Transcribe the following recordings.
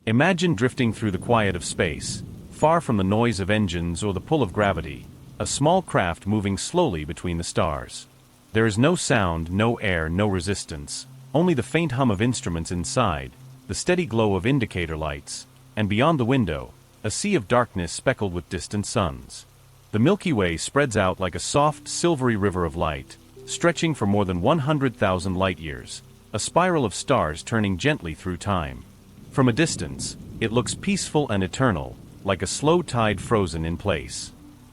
Imagine drifting through the quiet of space, far from the noise of engines or the pull of gravity, a small craft moving slowly between the stars. There is no sound, no air, no resistance, only the faint hum of instruments inside, the steady glow of indicator lights, and beyond the window, a sea of darkness speckled with distant suns. The Milky Way spreads out like a soft, silvery river of light, stretching for more than 100,000 light-years, a spiral of stars turning gently through time. From a distance, it looks peaceful and eternal, like a slow tide frozen in place.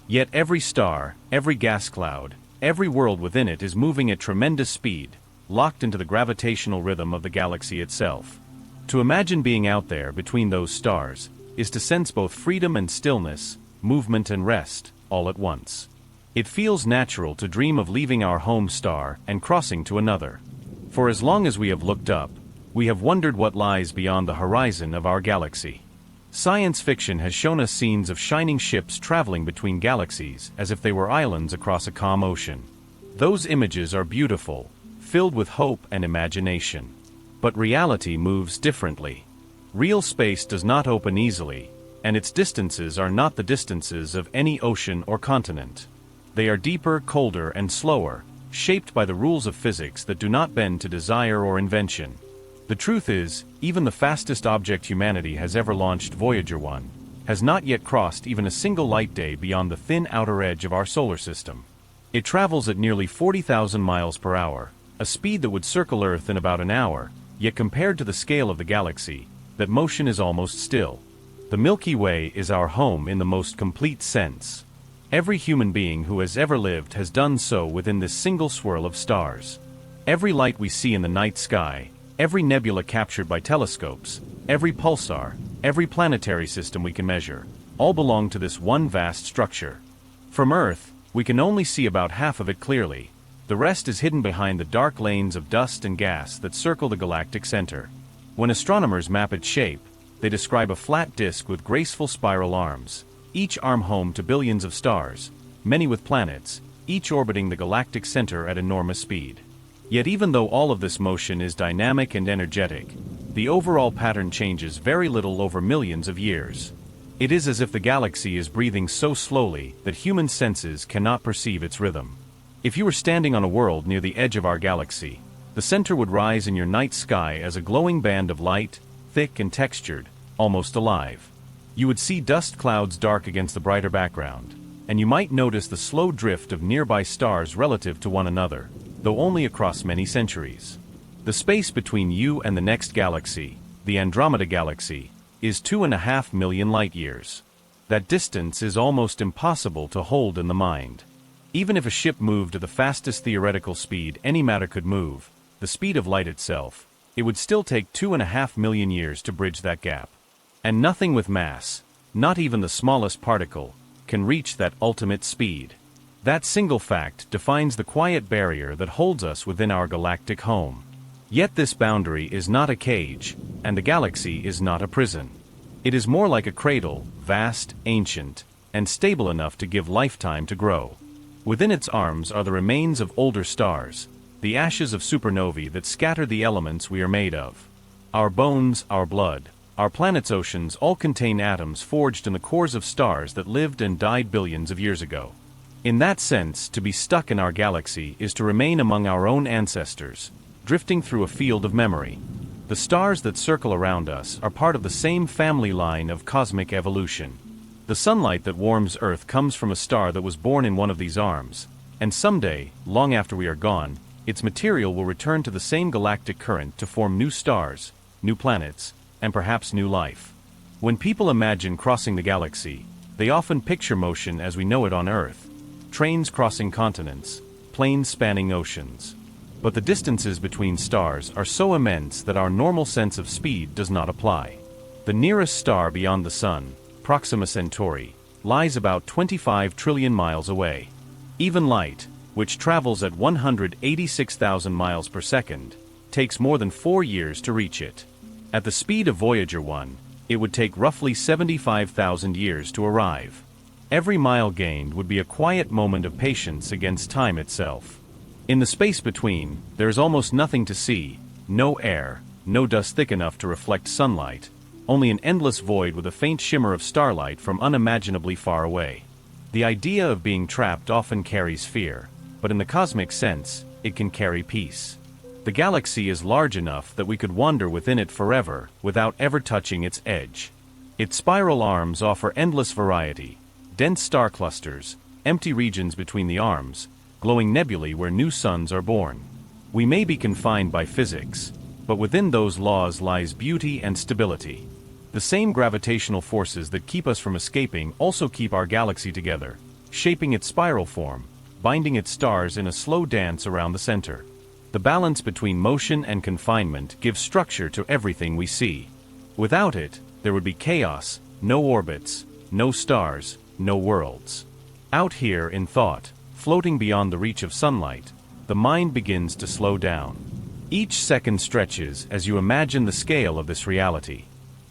Yet every star, every gas cloud, every world within it is moving at tremendous speed, locked into the gravitational rhythm of the galaxy itself. To imagine being out there between those stars is to sense both freedom and stillness, movement and rest, all at once. It feels natural to dream of leaving our home star and crossing to another. For as long as we have looked up, we have wondered what lies beyond the horizon of our galaxy. Science fiction has shown us scenes of shining ships traveling between galaxies as if they were islands across a calm ocean. Those images are beautiful, filled with hope and imagination. But reality moves differently. Real space does not open easily, and its distances are not the distances of any ocean or continent. They are deeper, colder, and slower, shaped by the rules of physics that do not bend to desire or invention. The truth is, even the fastest object humanity has ever launched, Voyager 1, has not yet crossed even a single light day beyond the thin outer edge of our solar system. It travels at nearly 40,000 miles per hour, a speed that would circle Earth in about an hour, yet compared to the scale of the galaxy, that motion is almost still. The Milky Way is our home in the most complete sense. Every human being who has ever lived has done so within this single swirl of stars. Every light we see in the night sky, every nebula captured by telescopes, every pulsar, every planetary system we can measure, all belong to this one vast structure. From Earth, we can only see about half of it clearly. The rest is hidden behind the dark lanes of dust and gas that circle the galactic center. When astronomers map its shape, they describe a flat disk with graceful spiral arms, each arm home to billions of stars, many with planets, each orbiting the galactic center at enormous speed. Yet even though all of this motion is dynamic and energetic, the overall pattern changes very little over millions of years. It is as if the galaxy is breathing so slowly that human senses cannot perceive its rhythm. If you were standing on a world near the edge of our galaxy, the center would rise in your night sky as a glowing band of light, thick and textured, almost alive. You would see dust clouds dark against the brighter background, and you might notice the slow drift of nearby stars relative to one another, though only across many centuries. The space between you and the next galaxy, the Andromeda Galaxy, is 2.5 million light-years. That distance is almost impossible to hold in the mind. Even if a ship moved at the fastest theoretical speed any matter could move, the speed of light itself, it would still take 2.5 million years to bridge that gap. And nothing with mass, not even the smallest particle, can reach that ultimate speed. That single fact defines the quiet barrier that holds us within our galactic home. Yet this boundary is not a cage, and the galaxy is not a prison. It is more like a cradle, vast, ancient, and stable enough to give lifetime to grow. Within its arms are the remains of older stars, the ashes of supernovae that scatter the elements we are made of. Our bones, our blood, our planet's oceans all contain atoms forged in the cores of stars that lived and died billions of years ago. In that sense, to be stuck in our galaxy is to remain among our own ancestors, drifting through a field of memory. The stars that circle around us are part of the same family line of cosmic evolution. The sunlight that warms Earth comes from a star that was born in one of these arms, and someday, long after we are gone, its material will return to the same galactic current to form new stars, new planets, and perhaps new life. When people imagine crossing the galaxy, they often picture motion as we know it on Earth. Trains crossing continents, planes spanning oceans. But the distances between stars are so immense that our normal sense of speed does not apply. The nearest star beyond the Sun, Proxima Centauri, lies about 25 trillion miles away. Even light, which travels at 186,000 miles per second, takes more than 4 years to reach it. At the speed of Voyager 1, it would take roughly 75,000 years to arrive. Every mile gained would be a quiet moment of patience against time itself. In the space between, there is almost nothing to see, no air, no dust thick enough to reflect sunlight, only an endless void with a faint shimmer of starlight from unimaginably far away. The idea of being trapped often carries fear, but in the cosmic sense, it can carry peace. The galaxy is large enough that we could wander within it forever without ever touching its edge. Its spiral arms offer endless variety, dense star clusters, empty regions between the arms, glowing nebulae where new suns are born. We may be confined by physics, but within those laws lies beauty and stability. The same gravitational forces that keep us from escaping also keep our galaxy together, shaping its spiral form, binding its stars in a slow dance around the center. The balance between motion and confinement gives structure to everything we see. Without it, there would be chaos, no orbits, no stars, no worlds. Out here in thought, floating beyond the reach of sunlight, the mind begins to slow down. Each second stretches as you imagine the scale of this reality.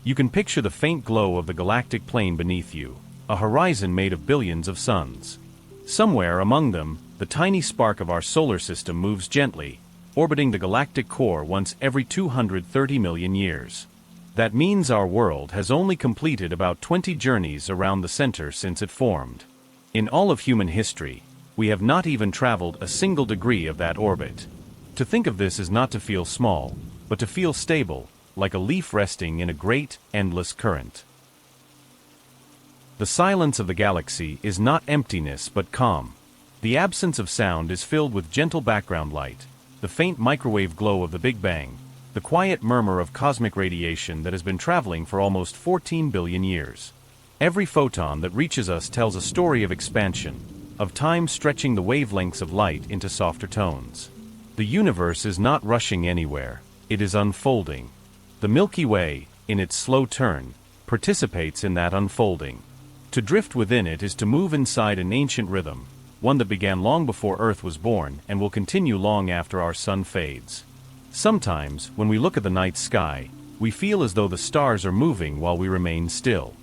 You can picture the faint glow of the galactic plane beneath you, a horizon made of billions of suns. Somewhere among them, the tiny spark of our solar system moves gently, orbiting the galactic core once every 230 million years. That means our world has only completed about 20 journeys around the center since it formed. In all of human history, we have not even traveled a single degree of that orbit. To think of this is not to feel small, but to feel stable, like a leaf resting in a great, endless current. The silence of the galaxy is not emptiness but calm. The absence of sound is filled with gentle background light, the faint microwave glow of the Big Bang, the quiet murmur of cosmic radiation that has been traveling for almost 14 billion years. Every photon that reaches us tells a story of expansion, of time stretching the wavelengths of light into softer tones. The universe is not rushing anywhere, it is unfolding. The Milky Way, in its slow turn, participates in that unfolding. To drift within it is to move inside an ancient rhythm, one that began long before Earth was born and will continue long after our sun fades. Sometimes, when we look at the night sky, we feel as though the stars are moving while we remain still.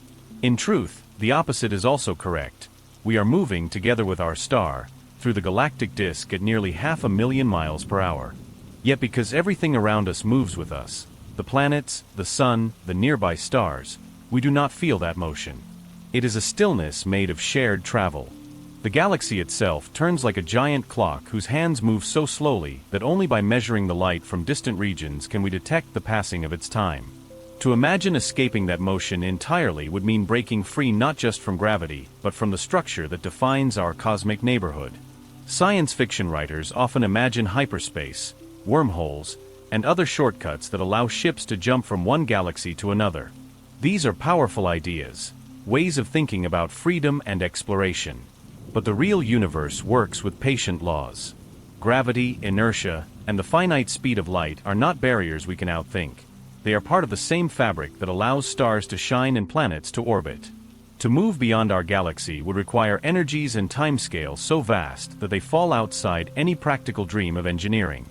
In truth, the opposite is also correct. We are moving together with our star, through the galactic disk at nearly 500,000 miles per hour. Yet because everything around us moves with us, the planets, the sun, the nearby stars, we do not feel that motion. It is a stillness made of shared travel. The galaxy itself turns like a giant clock whose hands move so slowly that only by measuring the light from distant regions can we detect the passing of its time. To imagine escaping that motion entirely would mean breaking free not just from gravity, but from the structure that defines our cosmic neighborhood. Science fiction writers often imagine hyperspace, wormholes, and other shortcuts that allow ships to jump from one galaxy to another. These are powerful ideas, ways of thinking about freedom and exploration. But the real universe works with patient laws. Gravity, inertia, and the finite speed of light are not barriers we can outthink. They are part of the same fabric that allows stars to shine and planets to orbit. To move beyond our galaxy would require energies and timescales so vast that they fall outside any practical dream of engineering.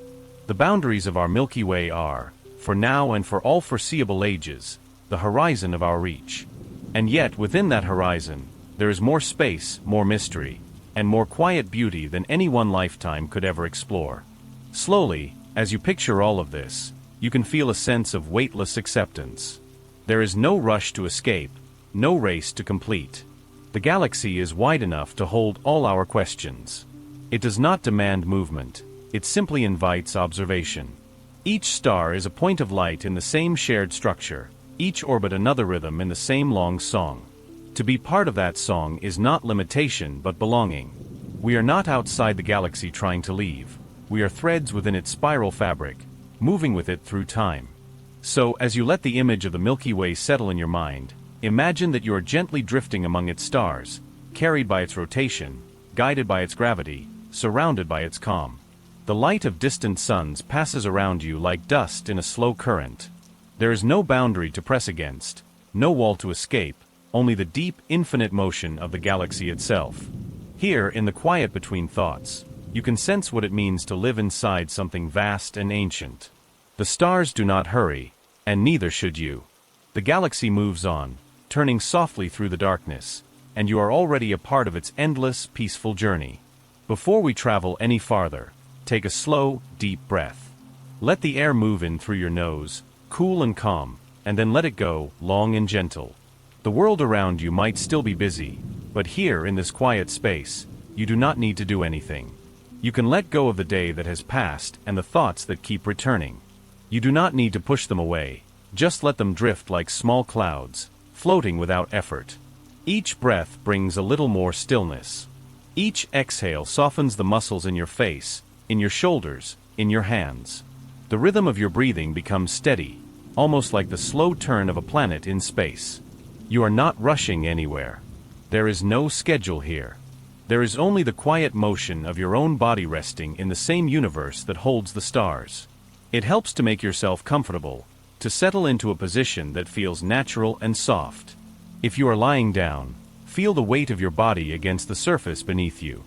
The boundaries of our Milky Way are, for now and for all foreseeable ages, the horizon of our reach. And yet, within that horizon, there is more space, more mystery, and more quiet beauty than any one lifetime could ever explore. Slowly, as you picture all of this, you can feel a sense of weightless acceptance. There is no rush to escape, no race to complete. The galaxy is wide enough to hold all our questions. It does not demand movement. It simply invites observation. Each star is a point of light in the same shared structure, each orbit another rhythm in the same long song. To be part of that song is not limitation but belonging. We are not outside the galaxy trying to leave. We are threads within its spiral fabric, moving with it through time. So, as you let the image of the Milky Way settle in your mind, imagine that you are gently drifting among its stars, carried by its rotation, guided by its gravity, surrounded by its calm. The light of distant suns passes around you like dust in a slow current. There is no boundary to press against, no wall to escape, only the deep, infinite motion of the galaxy itself. Here, in the quiet between thoughts, you can sense what it means to live inside something vast and ancient. The stars do not hurry, and neither should you. The galaxy moves on, turning softly through the darkness, and you are already a part of its endless, peaceful journey. Before we travel any farther, take a slow, deep breath. Let the air move in through your nose, cool and calm, and then let it go, long and gentle. The world around you might still be busy, but here in this quiet space, you do not need to do anything. You can let go of the day that has passed and the thoughts that keep returning. You do not need to push them away, just let them drift like small clouds, floating without effort. Each breath brings a little more stillness. Each exhale softens the muscles in your face, in your shoulders, in your hands. The rhythm of your breathing becomes steady, almost like the slow turn of a planet in space. You are not rushing anywhere. There is no schedule here. There is only the quiet motion of your own body resting in the same universe that holds the stars. It helps to make yourself comfortable, to settle into a position that feels natural and soft. If you are lying down, feel the weight of your body against the surface beneath you.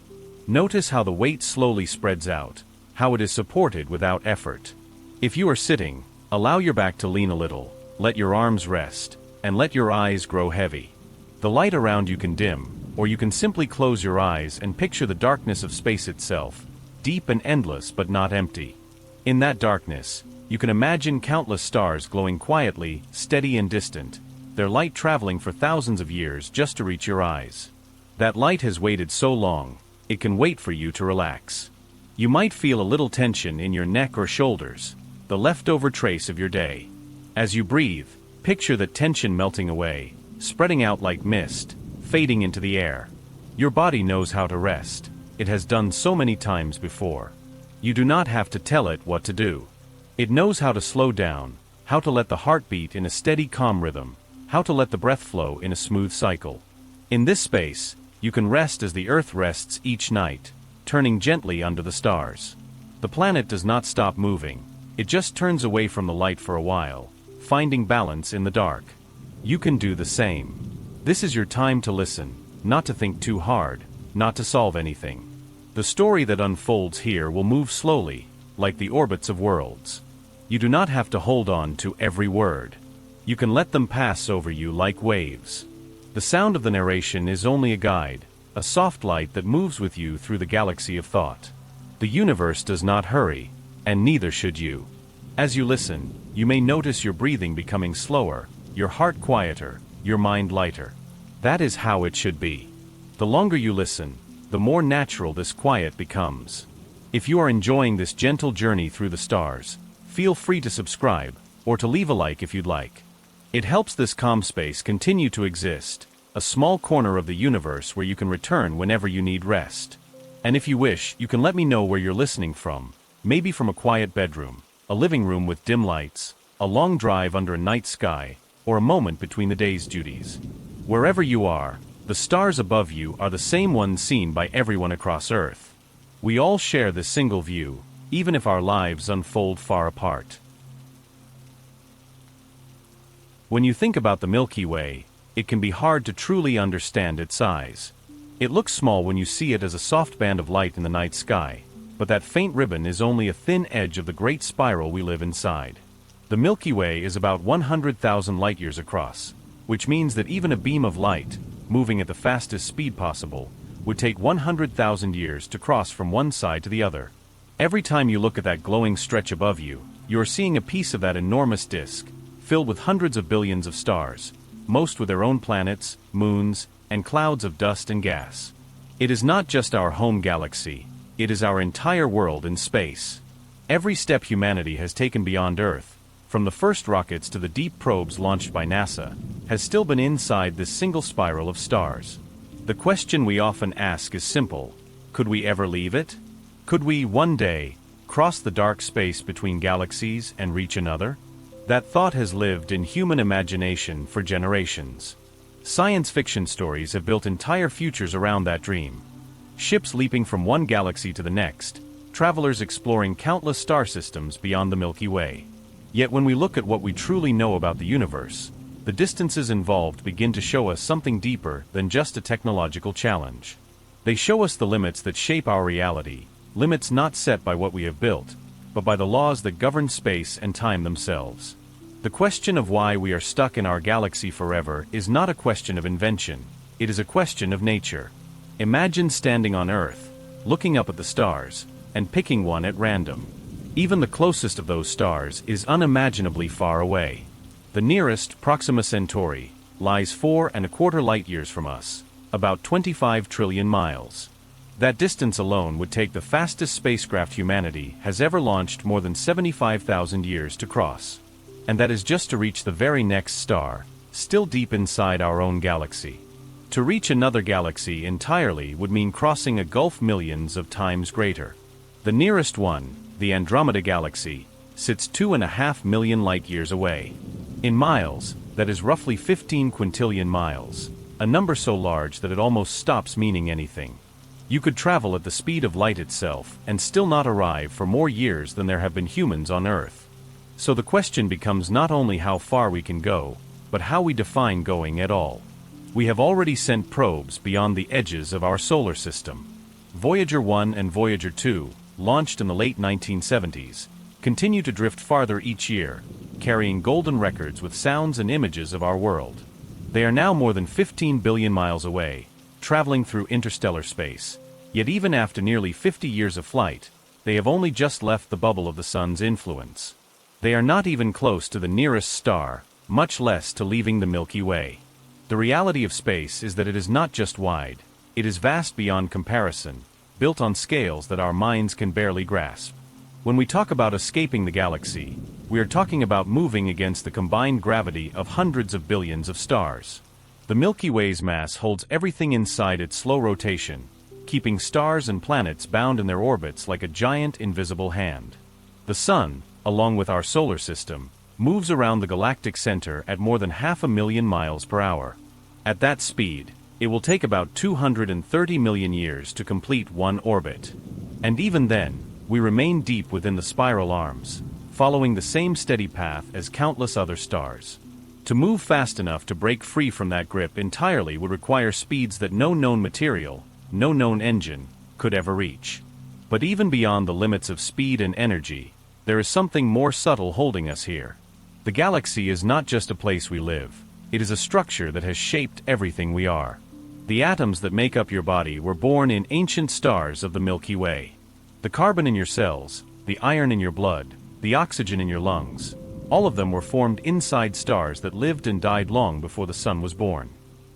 Notice how the weight slowly spreads out, how it is supported without effort. If you are sitting, allow your back to lean a little, let your arms rest, and let your eyes grow heavy. The light around you can dim, or you can simply close your eyes and picture the darkness of space itself, deep and endless but not empty. In that darkness, you can imagine countless stars glowing quietly, steady and distant, their light traveling for thousands of years just to reach your eyes. That light has waited so long, it can wait for you to relax. You might feel a little tension in your neck or shoulders, the leftover trace of your day. As you breathe, picture that tension melting away, spreading out like mist, fading into the air. Your body knows how to rest. It has done so many times before. You do not have to tell it what to do. It knows how to slow down, how to let the heart beat in a steady, calm rhythm, how to let the breath flow in a smooth cycle. In this space, you can rest as the Earth rests each night, turning gently under the stars. The planet does not stop moving. It just turns away from the light for a while, finding balance in the dark. You can do the same. This is your time to listen, not to think too hard, not to solve anything. The story that unfolds here will move slowly, like the orbits of worlds. You do not have to hold on to every word. You can let them pass over you like waves. The sound of the narration is only a guide, a soft light that moves with you through the galaxy of thought. The universe does not hurry, and neither should you. As you listen, you may notice your breathing becoming slower, your heart quieter, your mind lighter. That is how it should be. The longer you listen, the more natural this quiet becomes. If you are enjoying this gentle journey through the stars, feel free to subscribe, or to leave a like if you'd like. It helps this calm space continue to exist, a small corner of the universe where you can return whenever you need rest. And if you wish, you can let me know where you're listening from, maybe from a quiet bedroom, a living room with dim lights, a long drive under a night sky, or a moment between the day's duties. Wherever you are, the stars above you are the same ones seen by everyone across Earth. We all share this single view, even if our lives unfold far apart. When you think about the Milky Way, it can be hard to truly understand its size. It looks small when you see it as a soft band of light in the night sky, but that faint ribbon is only a thin edge of the great spiral we live inside. The Milky Way is about 100,000 light-years across, which means that even a beam of light, moving at the fastest speed possible, would take 100,000 years to cross from one side to the other. Every time you look at that glowing stretch above you, you are seeing a piece of that enormous disk, filled with hundreds of billions of stars, most with their own planets, moons, and clouds of dust and gas. It is not just our home galaxy, it is our entire world in space. Every step humanity has taken beyond Earth, from the first rockets to the deep probes launched by NASA, has still been inside this single spiral of stars. The question we often ask is simple: could we ever leave it? Could we, one day, cross the dark space between galaxies and reach another? That thought has lived in human imagination for generations. Science fiction stories have built entire futures around that dream. Ships leaping from one galaxy to the next, travelers exploring countless star systems beyond the Milky Way. Yet when we look at what we truly know about the universe, the distances involved begin to show us something deeper than just a technological challenge. They show us the limits that shape our reality, limits not set by what we have built, but by the laws that govern space and time themselves. The question of why we are stuck in our galaxy forever is not a question of invention, it is a question of nature. Imagine standing on Earth, looking up at the stars, and picking one at random. Even the closest of those stars is unimaginably far away. The nearest, Proxima Centauri, lies 4.25 light-years from us, about 25 trillion miles. That distance alone would take the fastest spacecraft humanity has ever launched more than 75,000 years to cross. And that is just to reach the very next star, still deep inside our own galaxy. To reach another galaxy entirely would mean crossing a gulf millions of times greater. The nearest one, the Andromeda Galaxy, sits 2.5 million light-years away. In miles, that is roughly 15 quintillion miles, a number so large that it almost stops meaning anything. You could travel at the speed of light itself and still not arrive for more years than there have been humans on Earth. So the question becomes not only how far we can go, but how we define going at all. We have already sent probes beyond the edges of our solar system. Voyager 1 and Voyager 2, launched in the late 1970s, continue to drift farther each year, carrying golden records with sounds and images of our world. They are now more than 15 billion miles away, traveling through interstellar space. Yet even after nearly 50 years of flight, they have only just left the bubble of the sun's influence. They are not even close to the nearest star, much less to leaving the Milky Way. The reality of space is that it is not just wide, it is vast beyond comparison, built on scales that our minds can barely grasp. When we talk about escaping the galaxy, we are talking about moving against the combined gravity of hundreds of billions of stars. The Milky Way's mass holds everything inside its slow rotation, keeping stars and planets bound in their orbits like a giant invisible hand. The Sun, along with our solar system, moves around the galactic center at more than 500,000 miles per hour. At that speed, it will take about 230 million years to complete one orbit. And even then, we remain deep within the spiral arms, following the same steady path as countless other stars. To move fast enough to break free from that grip entirely would require speeds that no known material, no known engine, could ever reach. But even beyond the limits of speed and energy, there is something more subtle holding us here. The galaxy is not just a place we live, it is a structure that has shaped everything we are. The atoms that make up your body were born in ancient stars of the Milky Way. The carbon in your cells, the iron in your blood, the oxygen in your lungs, all of them were formed inside stars that lived and died long before the sun was born.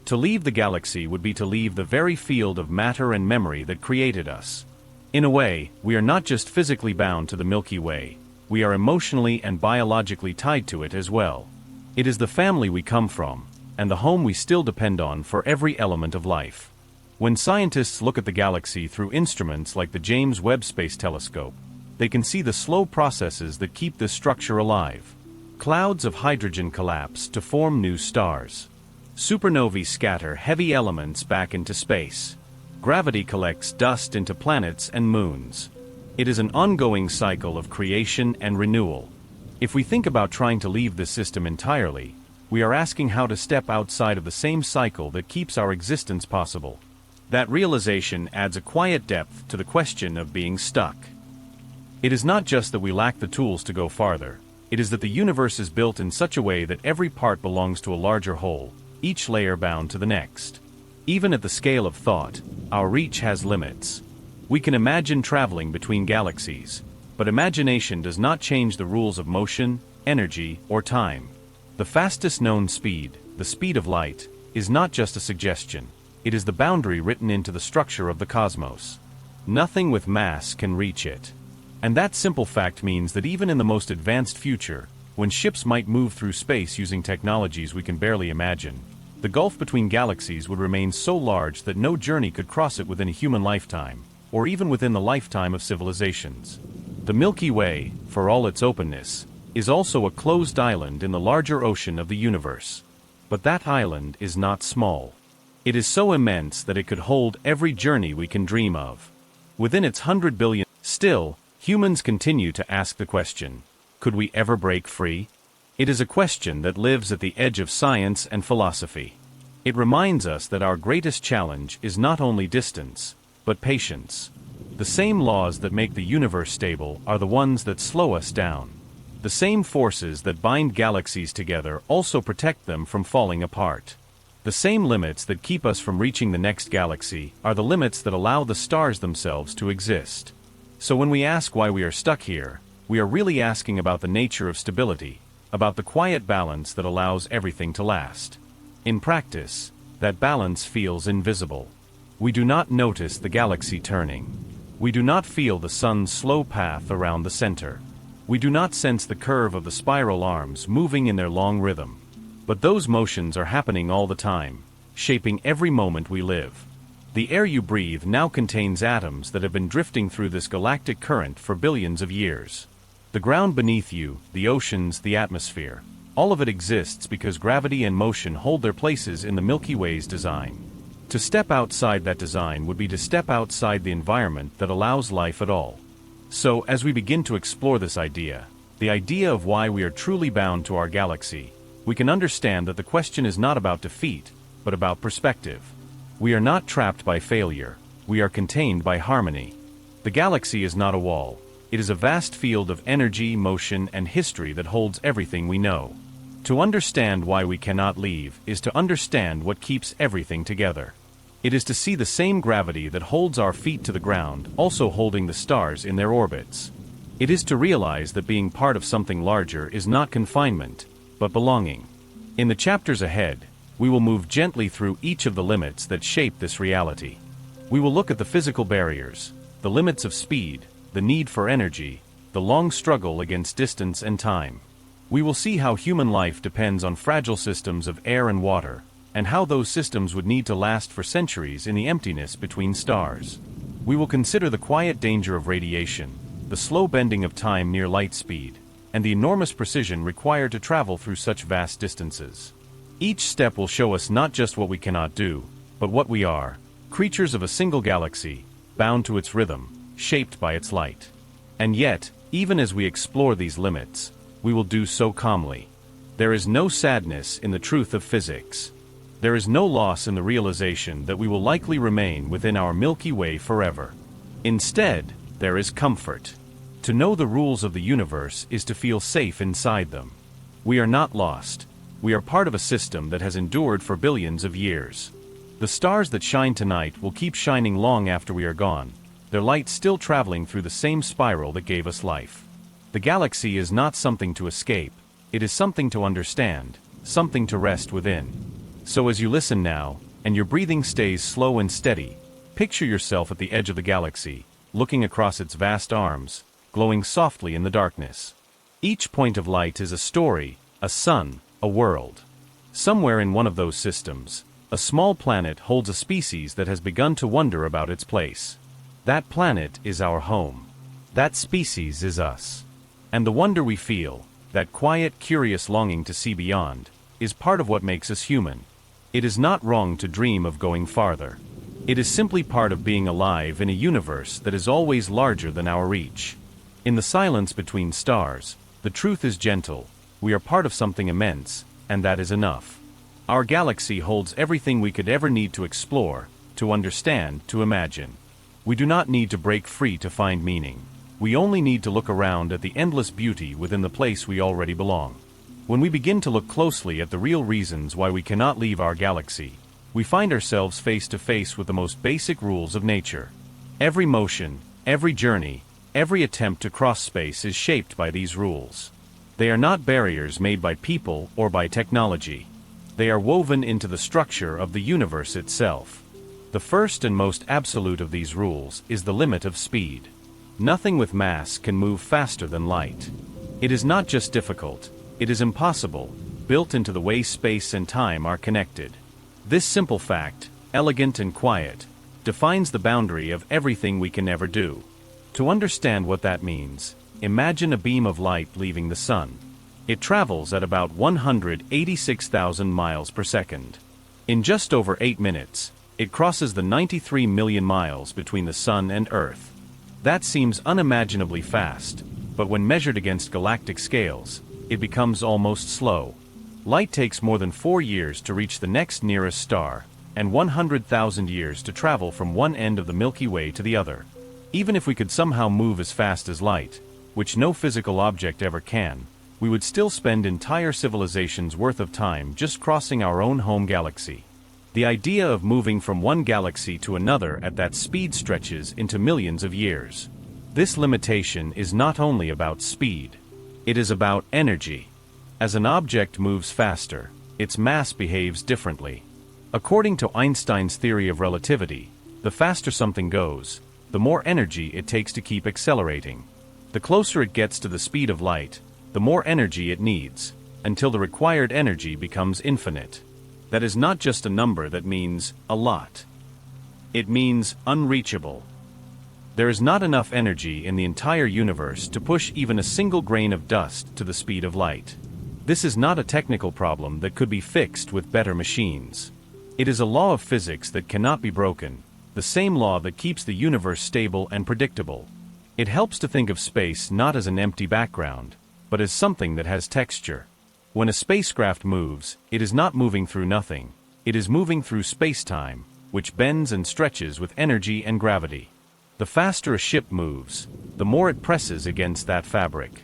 To leave the galaxy would be to leave the very field of matter and memory that created us. In a way, we are not just physically bound to the Milky Way, we are emotionally and biologically tied to it as well. It is the family we come from, and the home we still depend on for every element of life. When scientists look at the galaxy through instruments like the James Webb Space Telescope, they can see the slow processes that keep this structure alive. Clouds of hydrogen collapse to form new stars. Supernovae scatter heavy elements back into space. Gravity collects dust into planets and moons. It is an ongoing cycle of creation and renewal. If we think about trying to leave this system entirely, we are asking how to step outside of the same cycle that keeps our existence possible. That realization adds a quiet depth to the question of being stuck. It is not just that we lack the tools to go farther, it is that the universe is built in such a way that every part belongs to a larger whole, each layer bound to the next. Even at the scale of thought, our reach has limits. We can imagine traveling between galaxies, but imagination does not change the rules of motion, energy, or time. The fastest known speed, the speed of light, is not just a suggestion, it is the boundary written into the structure of the cosmos. Nothing with mass can reach it. And that simple fact means that even in the most advanced future, when ships might move through space using technologies we can barely imagine, the gulf between galaxies would remain so large that no journey could cross it within a human lifetime, or even within the lifetime of civilizations. The Milky Way, for all its openness, is also a closed island in the larger ocean of the universe. But that island is not small. It is so immense that it could hold every journey we can dream of. Within its 100 billion, still, humans continue to ask the question, could we ever break free? It is a question that lives at the edge of science and philosophy. It reminds us that our greatest challenge is not only distance, but patience. The same laws that make the universe stable are the ones that slow us down. The same forces that bind galaxies together also protect them from falling apart. The same limits that keep us from reaching the next galaxy are the limits that allow the stars themselves to exist. So when we ask why we are stuck here, we are really asking about the nature of stability, about the quiet balance that allows everything to last. In practice, that balance feels invisible. We do not notice the galaxy turning. We do not feel the sun's slow path around the center. We do not sense the curve of the spiral arms moving in their long rhythm. But those motions are happening all the time, shaping every moment we live. The air you breathe now contains atoms that have been drifting through this galactic current for billions of years. The ground beneath you, the oceans, the atmosphere, all of it exists because gravity and motion hold their places in the Milky Way's design. To step outside that design would be to step outside the environment that allows life at all. So, as we begin to explore this idea, the idea of why we are truly bound to our galaxy, we can understand that the question is not about defeat, but about perspective. We are not trapped by failure, we are contained by harmony. The galaxy is not a wall, it is a vast field of energy, motion, and history that holds everything we know. To understand why we cannot leave is to understand what keeps everything together. It is to see the same gravity that holds our feet to the ground, also holding the stars in their orbits. It is to realize that being part of something larger is not confinement, but belonging. In the chapters ahead, we will move gently through each of the limits that shape this reality. We will look at the physical barriers, the limits of speed, the need for energy, the long struggle against distance and time. We will see how human life depends on fragile systems of air and water, and how those systems would need to last for centuries in the emptiness between stars. We will consider the quiet danger of radiation, the slow bending of time near light speed, and the enormous precision required to travel through such vast distances. Each step will show us not just what we cannot do, but what we are, creatures of a single galaxy, bound to its rhythm, shaped by its light. And yet, even as we explore these limits, we will do so calmly. There is no sadness in the truth of physics. There is no loss in the realization that we will likely remain within our Milky Way forever. Instead, there is comfort. To know the rules of the universe is to feel safe inside them. We are not lost. We are part of a system that has endured for billions of years. The stars that shine tonight will keep shining long after we are gone, their light still traveling through the same spiral that gave us life. The galaxy is not something to escape, it is something to understand, something to rest within. So as you listen now, and your breathing stays slow and steady, picture yourself at the edge of the galaxy, looking across its vast arms, glowing softly in the darkness. Each point of light is a story, a sun, a world. Somewhere in one of those systems, a small planet holds a species that has begun to wonder about its place. That planet is our home. That species is us. And the wonder we feel, that quiet, curious longing to see beyond, is part of what makes us human. It is not wrong to dream of going farther. It is simply part of being alive in a universe that is always larger than our reach. In the silence between stars, the truth is gentle. We are part of something immense, and that is enough. Our galaxy holds everything we could ever need to explore, to understand, to imagine. We do not need to break free to find meaning. We only need to look around at the endless beauty within the place we already belong. When we begin to look closely at the real reasons why we cannot leave our galaxy, we find ourselves face to face with the most basic rules of nature. Every motion, every journey, every attempt to cross space is shaped by these rules. They are not barriers made by people or by technology. They are woven into the structure of the universe itself. The first and most absolute of these rules is the limit of speed. Nothing with mass can move faster than light. It is not just difficult, it is impossible, built into the way space and time are connected. This simple fact, elegant and quiet, defines the boundary of everything we can ever do. To understand what that means, imagine a beam of light leaving the sun. It travels at about 186,000 miles per second. In just over 8 minutes, it crosses the 93 million miles between the sun and Earth. That seems unimaginably fast, but when measured against galactic scales, it becomes almost slow. Light takes more than 4 years to reach the next nearest star, and 100,000 years to travel from one end of the Milky Way to the other. Even if we could somehow move as fast as light, which no physical object ever can, we would still spend entire civilizations' worth of time just crossing our own home galaxy. The idea of moving from one galaxy to another at that speed stretches into millions of years. This limitation is not only about speed. It is about energy. As an object moves faster, its mass behaves differently. According to Einstein's theory of relativity, the faster something goes, the more energy it takes to keep accelerating. The closer it gets to the speed of light, the more energy it needs, until the required energy becomes infinite. That is not just a number that means a lot. It means unreachable. There is not enough energy in the entire universe to push even a single grain of dust to the speed of light. This is not a technical problem that could be fixed with better machines. It is a law of physics that cannot be broken, the same law that keeps the universe stable and predictable. It helps to think of space not as an empty background, but as something that has texture. When a spacecraft moves, it is not moving through nothing. It is moving through space-time, which bends and stretches with energy and gravity. The faster a ship moves, the more it presses against that fabric.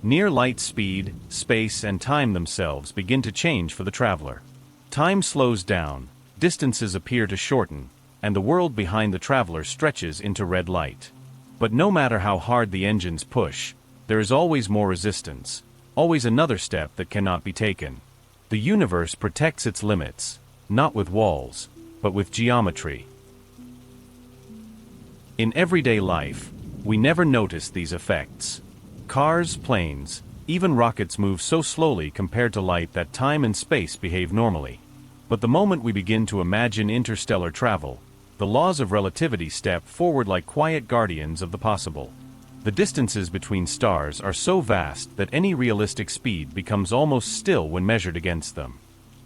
Near light speed, space and time themselves begin to change for the traveler. Time slows down, distances appear to shorten, and the world behind the traveler stretches into red light. But no matter how hard the engines push, there is always more resistance, always another step that cannot be taken. The universe protects its limits, not with walls, but with geometry. In everyday life, we never notice these effects. Cars, planes, even rockets move so slowly compared to light that time and space behave normally. But the moment we begin to imagine interstellar travel, the laws of relativity step forward like quiet guardians of the possible. The distances between stars are so vast that any realistic speed becomes almost still when measured against them.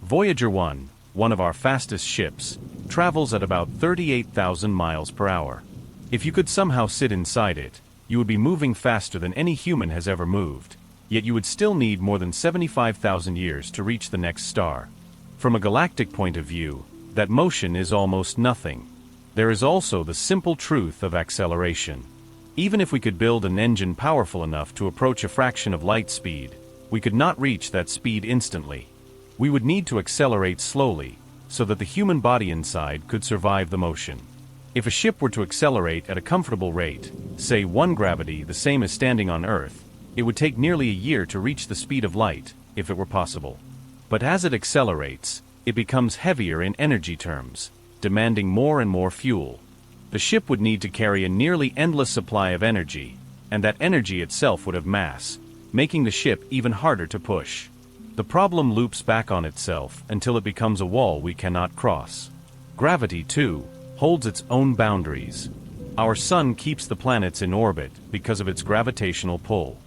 Voyager 1, one of our fastest ships, travels at about 38,000 miles per hour. If you could somehow sit inside it, you would be moving faster than any human has ever moved, yet you would still need more than 75,000 years to reach the next star. From a galactic point of view, that motion is almost nothing. There is also the simple truth of acceleration. Even if we could build an engine powerful enough to approach a fraction of light speed, we could not reach that speed instantly. We would need to accelerate slowly, so that the human body inside could survive the motion. If a ship were to accelerate at a comfortable rate, say 1 gravity the same as standing on Earth, it would take nearly a year to reach the speed of light, if it were possible. But as it accelerates, it becomes heavier in energy terms, demanding more and more fuel. The ship would need to carry a nearly endless supply of energy, and that energy itself would have mass, making the ship even harder to push. The problem loops back on itself until it becomes a wall we cannot cross. Gravity, too, holds its own boundaries. Our sun keeps the planets in orbit because of its gravitational pull.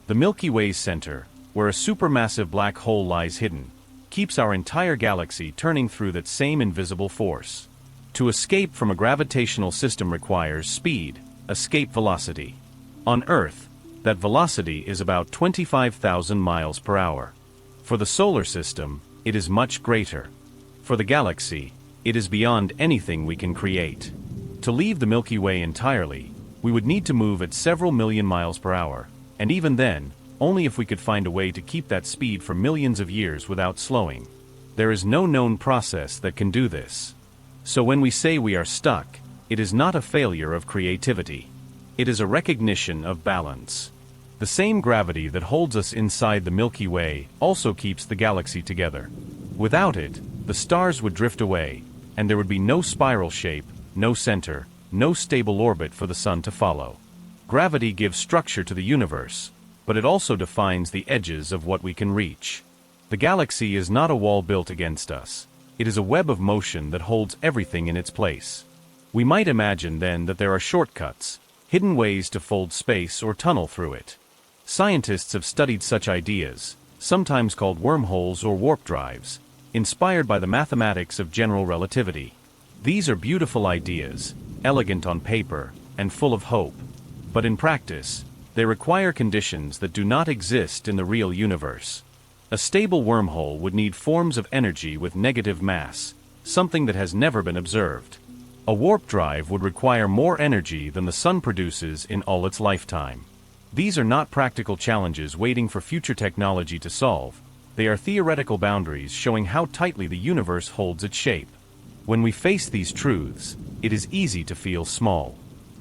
The Milky Way's center, where a supermassive black hole lies hidden, keeps our entire galaxy turning through that same invisible force. To escape from a gravitational system requires speed, escape velocity. On Earth, that velocity is about 25,000 miles per hour. For the solar system, it is much greater. For the galaxy, it is beyond anything we can create. To leave the Milky Way entirely, we would need to move at several million miles per hour, and even then, only if we could find a way to keep that speed for millions of years without slowing. There is no known process that can do this. So when we say we are stuck, it is not a failure of creativity. It is a recognition of balance. The same gravity that holds us inside the Milky Way also keeps the galaxy together. Without it, the stars would drift away, and there would be no spiral shape, no center, no stable orbit for the sun to follow. Gravity gives structure to the universe, but it also defines the edges of what we can reach. The galaxy is not a wall built against us. It is a web of motion that holds everything in its place. We might imagine then that there are shortcuts, hidden ways to fold space or tunnel through it. Scientists have studied such ideas, sometimes called wormholes or warp drives, inspired by the mathematics of general relativity. These are beautiful ideas, elegant on paper, and full of hope. But in practice, they require conditions that do not exist in the real universe. A stable wormhole would need forms of energy with negative mass, something that has never been observed. A warp drive would require more energy than the sun produces in all its lifetime. These are not practical challenges waiting for future technology to solve. They are theoretical boundaries showing how tightly the universe holds its shape. When we face these truths, it is easy to feel small.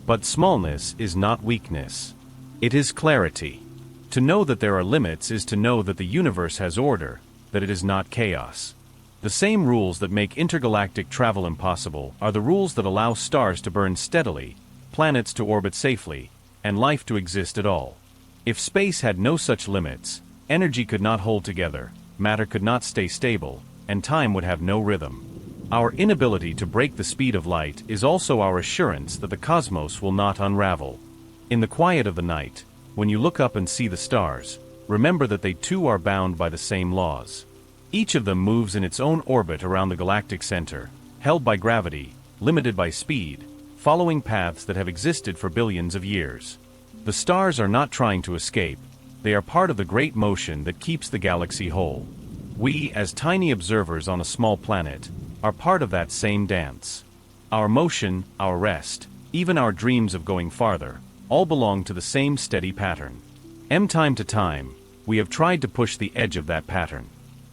But smallness is not weakness. It is clarity. To know that there are limits is to know that the universe has order, that it is not chaos. The same rules that make intergalactic travel impossible are the rules that allow stars to burn steadily, planets to orbit safely, and life to exist at all. If space had no such limits, energy could not hold together, matter could not stay stable, and time would have no rhythm. Our inability to break the speed of light is also our assurance that the cosmos will not unravel. In the quiet of the night, when you look up and see the stars, remember that they too are bound by the same laws. Each of them moves in its own orbit around the galactic center, held by gravity, limited by speed, following paths that have existed for billions of years. The stars are not trying to escape, they are part of the great motion that keeps the galaxy whole. We, as tiny observers on a small planet, are part of that same dance. Our motion, our rest, even our dreams of going farther, all belong to the same steady pattern. Time to time, we have tried to push the edge of that pattern.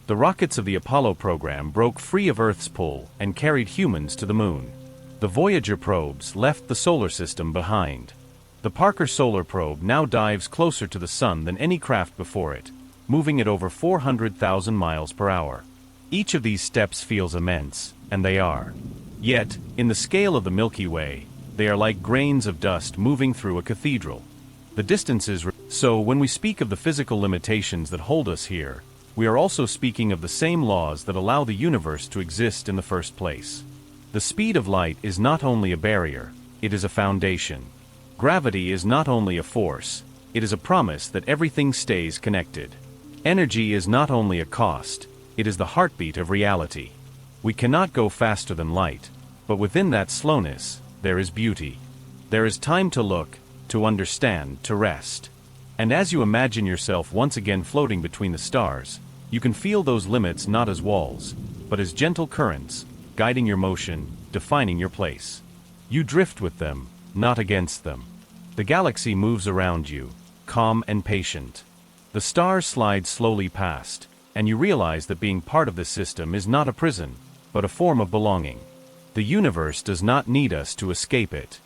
The rockets of the Apollo program broke free of Earth's pull and carried humans to the moon. The Voyager probes left the solar system behind. The Parker Solar Probe now dives closer to the sun than any craft before it, moving at over 400,000 miles per hour. Each of these steps feels immense, and they are. Yet, in the scale of the Milky Way, they are like grains of dust moving through a cathedral. The distances. So when we speak of the physical limitations that hold us here, we are also speaking of the same laws that allow the universe to exist in the first place. The speed of light is not only a barrier, it is a foundation. Gravity is not only a force, it is a promise that everything stays connected. Energy is not only a cost, it is the heartbeat of reality. We cannot go faster than light, but within that slowness, there is beauty. There is time to look, to understand, to rest. And as you imagine yourself once again floating between the stars, you can feel those limits not as walls, but as gentle currents, guiding your motion, defining your place. You drift with them, not against them. The galaxy moves around you, calm and patient. The stars slide slowly past, and you realize that being part of this system is not a prison, but a form of belonging. The universe does not need us to escape it.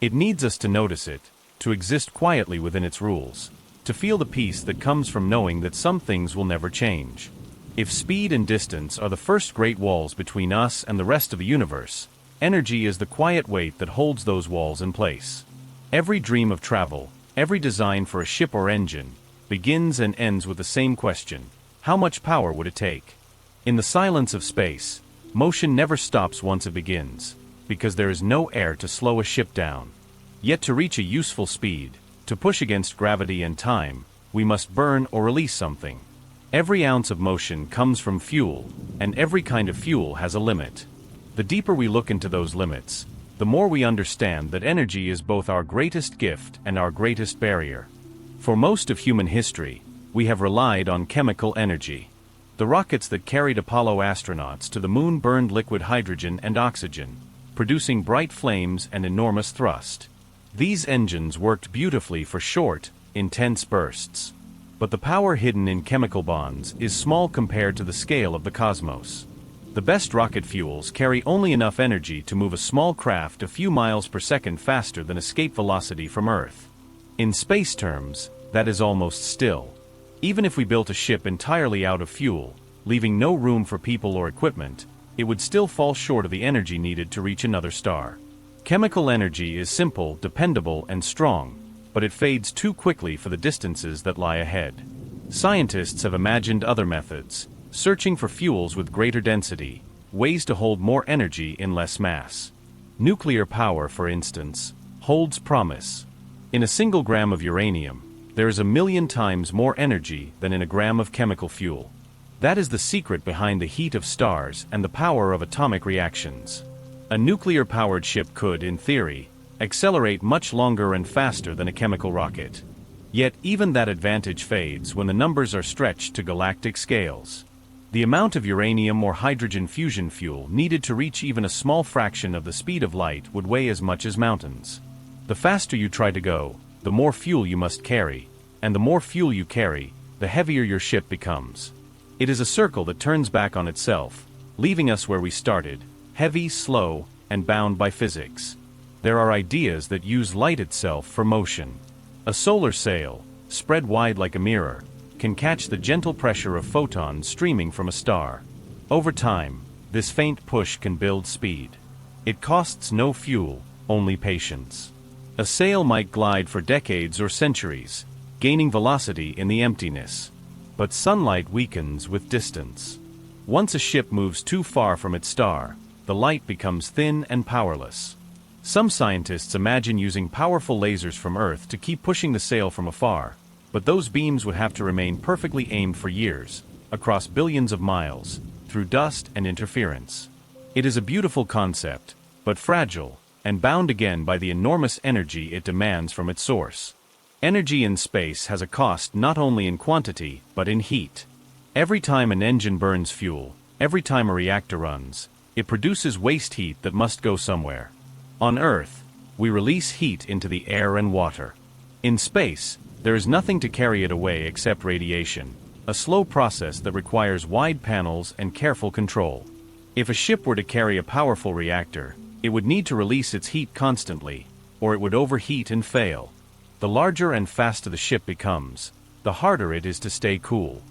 It needs us to notice it, to exist quietly within its rules, to feel the peace that comes from knowing that some things will never change. If speed and distance are the first great walls between us and the rest of the universe, energy is the quiet weight that holds those walls in place. Every dream of travel, every design for a ship or engine, begins and ends with the same question: how much power would it take? In the silence of space, motion never stops once it begins, because there is no air to slow a ship down. Yet to reach a useful speed, to push against gravity and time, we must burn or release something. Every ounce of motion comes from fuel, and every kind of fuel has a limit. The deeper we look into those limits, the more we understand that energy is both our greatest gift and our greatest barrier. For most of human history, we have relied on chemical energy. The rockets that carried Apollo astronauts to the moon burned liquid hydrogen and oxygen, producing bright flames and enormous thrust. These engines worked beautifully for short, intense bursts. But the power hidden in chemical bonds is small compared to the scale of the cosmos. The best rocket fuels carry only enough energy to move a small craft a few miles per second faster than escape velocity from Earth. In space terms, that is almost still. Even if we built a ship entirely out of fuel, leaving no room for people or equipment, it would still fall short of the energy needed to reach another star. Chemical energy is simple, dependable, and strong, but it fades too quickly for the distances that lie ahead. Scientists have imagined other methods, searching for fuels with greater density, ways to hold more energy in less mass. Nuclear power, for instance, holds promise. In a single gram of uranium, there is 1,000,000 times more energy than in a gram of chemical fuel. That is the secret behind the heat of stars and the power of atomic reactions. A nuclear-powered ship could, in theory, accelerate much longer and faster than a chemical rocket. Yet even that advantage fades when the numbers are stretched to galactic scales. The amount of uranium or hydrogen fusion fuel needed to reach even a small fraction of the speed of light would weigh as much as mountains. The faster you try to go, the more fuel you must carry, and the more fuel you carry, the heavier your ship becomes. It is a circle that turns back on itself, leaving us where we started, heavy, slow, and bound by physics. There are ideas that use light itself for motion. A solar sail, spread wide like a mirror, can catch the gentle pressure of photons streaming from a star. Over time, this faint push can build speed. It costs no fuel, only patience. A sail might glide for decades or centuries, gaining velocity in the emptiness. But sunlight weakens with distance. Once a ship moves too far from its star, the light becomes thin and powerless. Some scientists imagine using powerful lasers from Earth to keep pushing the sail from afar, but those beams would have to remain perfectly aimed for years, across billions of miles, through dust and interference. It is a beautiful concept, but fragile, and bound again by the enormous energy it demands from its source. Energy in space has a cost not only in quantity, but in heat. Every time an engine burns fuel, every time a reactor runs, it produces waste heat that must go somewhere. On Earth, we release heat into the air and water. In space, there is nothing to carry it away except radiation, a slow process that requires wide panels and careful control. If a ship were to carry a powerful reactor, it would need to release its heat constantly, or it would overheat and fail. The larger and faster the ship becomes, the harder it is to stay cool.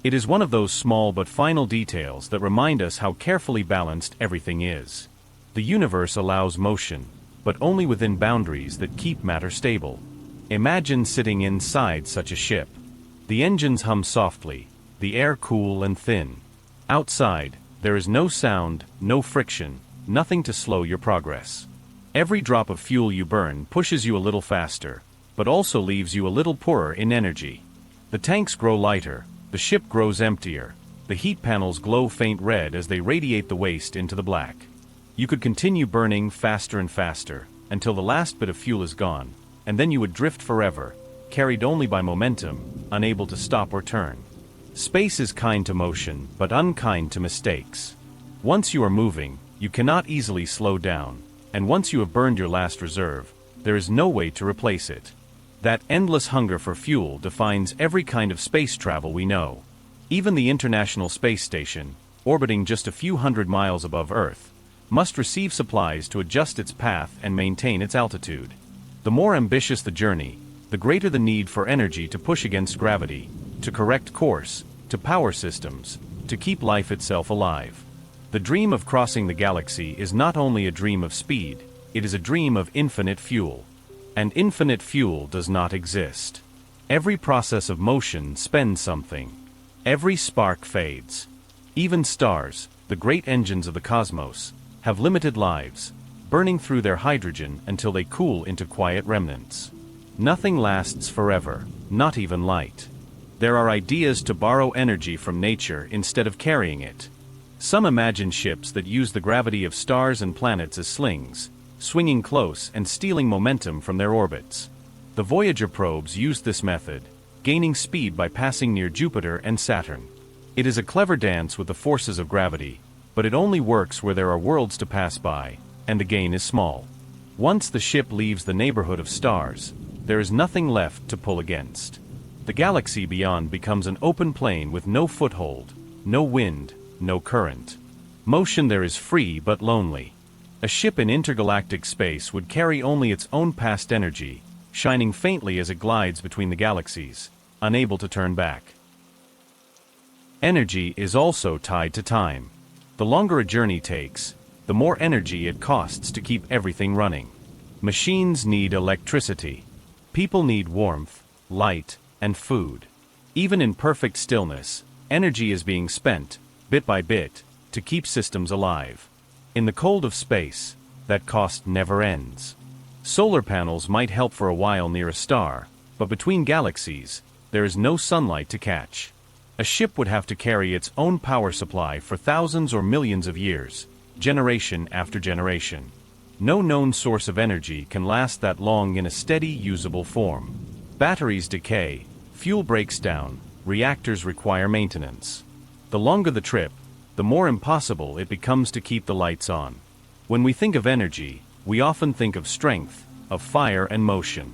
It is one of those small but final details that remind us how carefully balanced everything is. The universe allows motion, but only within boundaries that keep matter stable. Imagine sitting inside such a ship. The engines hum softly, the air cool and thin. Outside, there is no sound, no friction, nothing to slow your progress. Every drop of fuel you burn pushes you a little faster, but also leaves you a little poorer in energy. The tanks grow lighter, the ship grows emptier, the heat panels glow faint red as they radiate the waste into the black. You could continue burning faster and faster, until the last bit of fuel is gone, and then you would drift forever, carried only by momentum, unable to stop or turn. Space is kind to motion, but unkind to mistakes. Once you are moving, you cannot easily slow down, and once you have burned your last reserve, there is no way to replace it. That endless hunger for fuel defines every kind of space travel we know. Even the International Space Station, orbiting just a few hundred miles above Earth, must receive supplies to adjust its path and maintain its altitude. The more ambitious the journey, the greater the need for energy to push against gravity, to correct course, to power systems, to keep life itself alive. The dream of crossing the galaxy is not only a dream of speed, it is a dream of infinite fuel. And infinite fuel does not exist. Every process of motion spends something. Every spark fades. Even stars, the great engines of the cosmos, have limited lives, burning through their hydrogen until they cool into quiet remnants. Nothing lasts forever, not even light. There are ideas to borrow energy from nature instead of carrying it. Some imagine ships that use the gravity of stars and planets as slings, swinging close and stealing momentum from their orbits. The Voyager probes used this method, gaining speed by passing near Jupiter and Saturn. It is a clever dance with the forces of gravity, but it only works where there are worlds to pass by, and the gain is small. Once the ship leaves the neighborhood of stars, there is nothing left to pull against. The galaxy beyond becomes an open plain with no foothold, no wind, no current. Motion there is free but lonely. A ship in intergalactic space would carry only its own past energy, shining faintly as it glides between the galaxies, unable to turn back. Energy is also tied to time. The longer a journey takes, the more energy it costs to keep everything running. Machines need electricity. People need warmth, light, and food. Even in perfect stillness, energy is being spent, bit by bit, to keep systems alive. In the cold of space, that cost never ends. Solar panels might help for a while near a star, but between galaxies, there is no sunlight to catch. A ship would have to carry its own power supply for thousands or millions of years, generation after generation. No known source of energy can last that long in a steady, usable form. Batteries decay, fuel breaks down, reactors require maintenance. The longer the trip, the more impossible it becomes to keep the lights on. When we think of energy, we often think of strength, of fire and motion.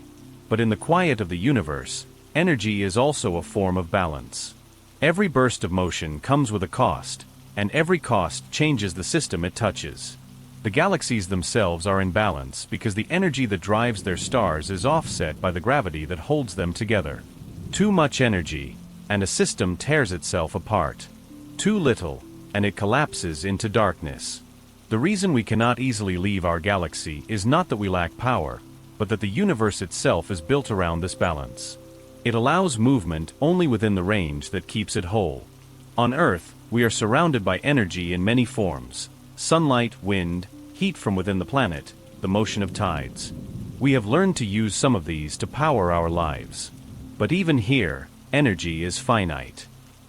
But in the quiet of the universe, energy is also a form of balance. Every burst of motion comes with a cost, and every cost changes the system it touches. The galaxies themselves are in balance because the energy that drives their stars is offset by the gravity that holds them together. Too much energy, and a system tears itself apart. Too little, and it collapses into darkness. The reason we cannot easily leave our galaxy is not that we lack power, but that the universe itself is built around this balance. It allows movement only within the range that keeps it whole. On Earth, we are surrounded by energy in many forms: sunlight, wind, heat from within the planet, the motion of tides. We have learned to use some of these to power our lives. But even here, energy is finite.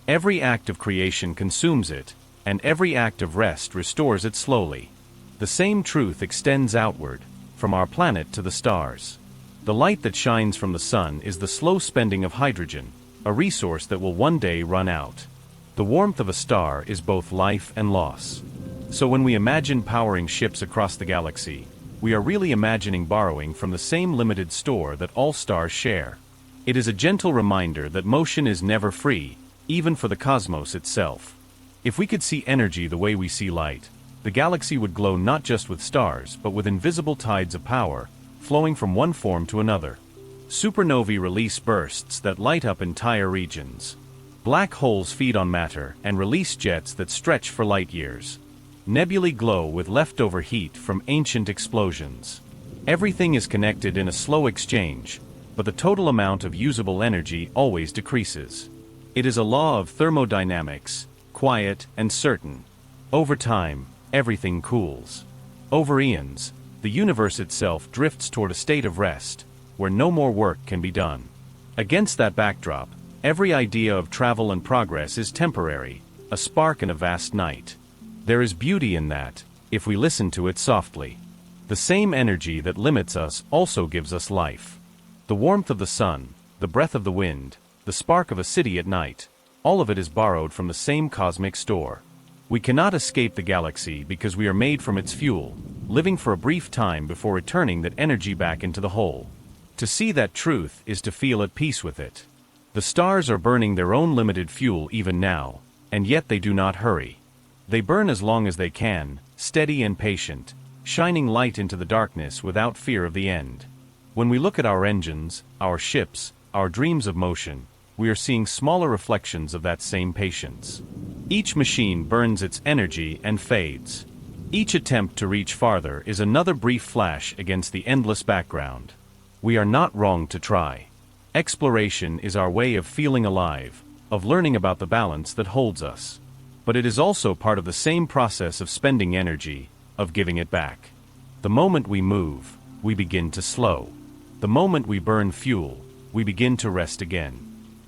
Every act of creation consumes it, and every act of rest restores it slowly. The same truth extends outward, from our planet to the stars. The light that shines from the sun is the slow spending of hydrogen, a resource that will one day run out. The warmth of a star is both life and loss. So when we imagine powering ships across the galaxy, we are really imagining borrowing from the same limited store that all stars share. It is a gentle reminder that motion is never free, even for the cosmos itself. If we could see energy the way we see light, the galaxy would glow not just with stars but with invisible tides of power, flowing from one form to another. Supernovae release bursts that light up entire regions. Black holes feed on matter and release jets that stretch for light years. Nebulae glow with leftover heat from ancient explosions. Everything is connected in a slow exchange, but the total amount of usable energy always decreases. It is a law of thermodynamics, quiet and certain. Over time, everything cools. Over eons, the universe itself drifts toward a state of rest, where no more work can be done. Against that backdrop, every idea of travel and progress is temporary, a spark in a vast night. There is beauty in that, if we listen to it softly. The same energy that limits us also gives us life. The warmth of the sun, the breath of the wind, the spark of a city at night, all of it is borrowed from the same cosmic store. We cannot escape the galaxy because we are made from its fuel, living for a brief time before returning that energy back into the whole. To see that truth is to feel at peace with it. The stars are burning their own limited fuel even now, and yet they do not hurry. They burn as long as they can, steady and patient, shining light into the darkness without fear of the end. When we look at our engines, our ships, our dreams of motion, we are seeing smaller reflections of that same patience. Each machine burns its energy and fades. Each attempt to reach farther is another brief flash against the endless background. We are not wrong to try. Exploration is our way of feeling alive, of learning about the balance that holds us. But it is also part of the same process of spending energy, of giving it back. The moment we move, we begin to slow. The moment we burn fuel, we begin to rest again.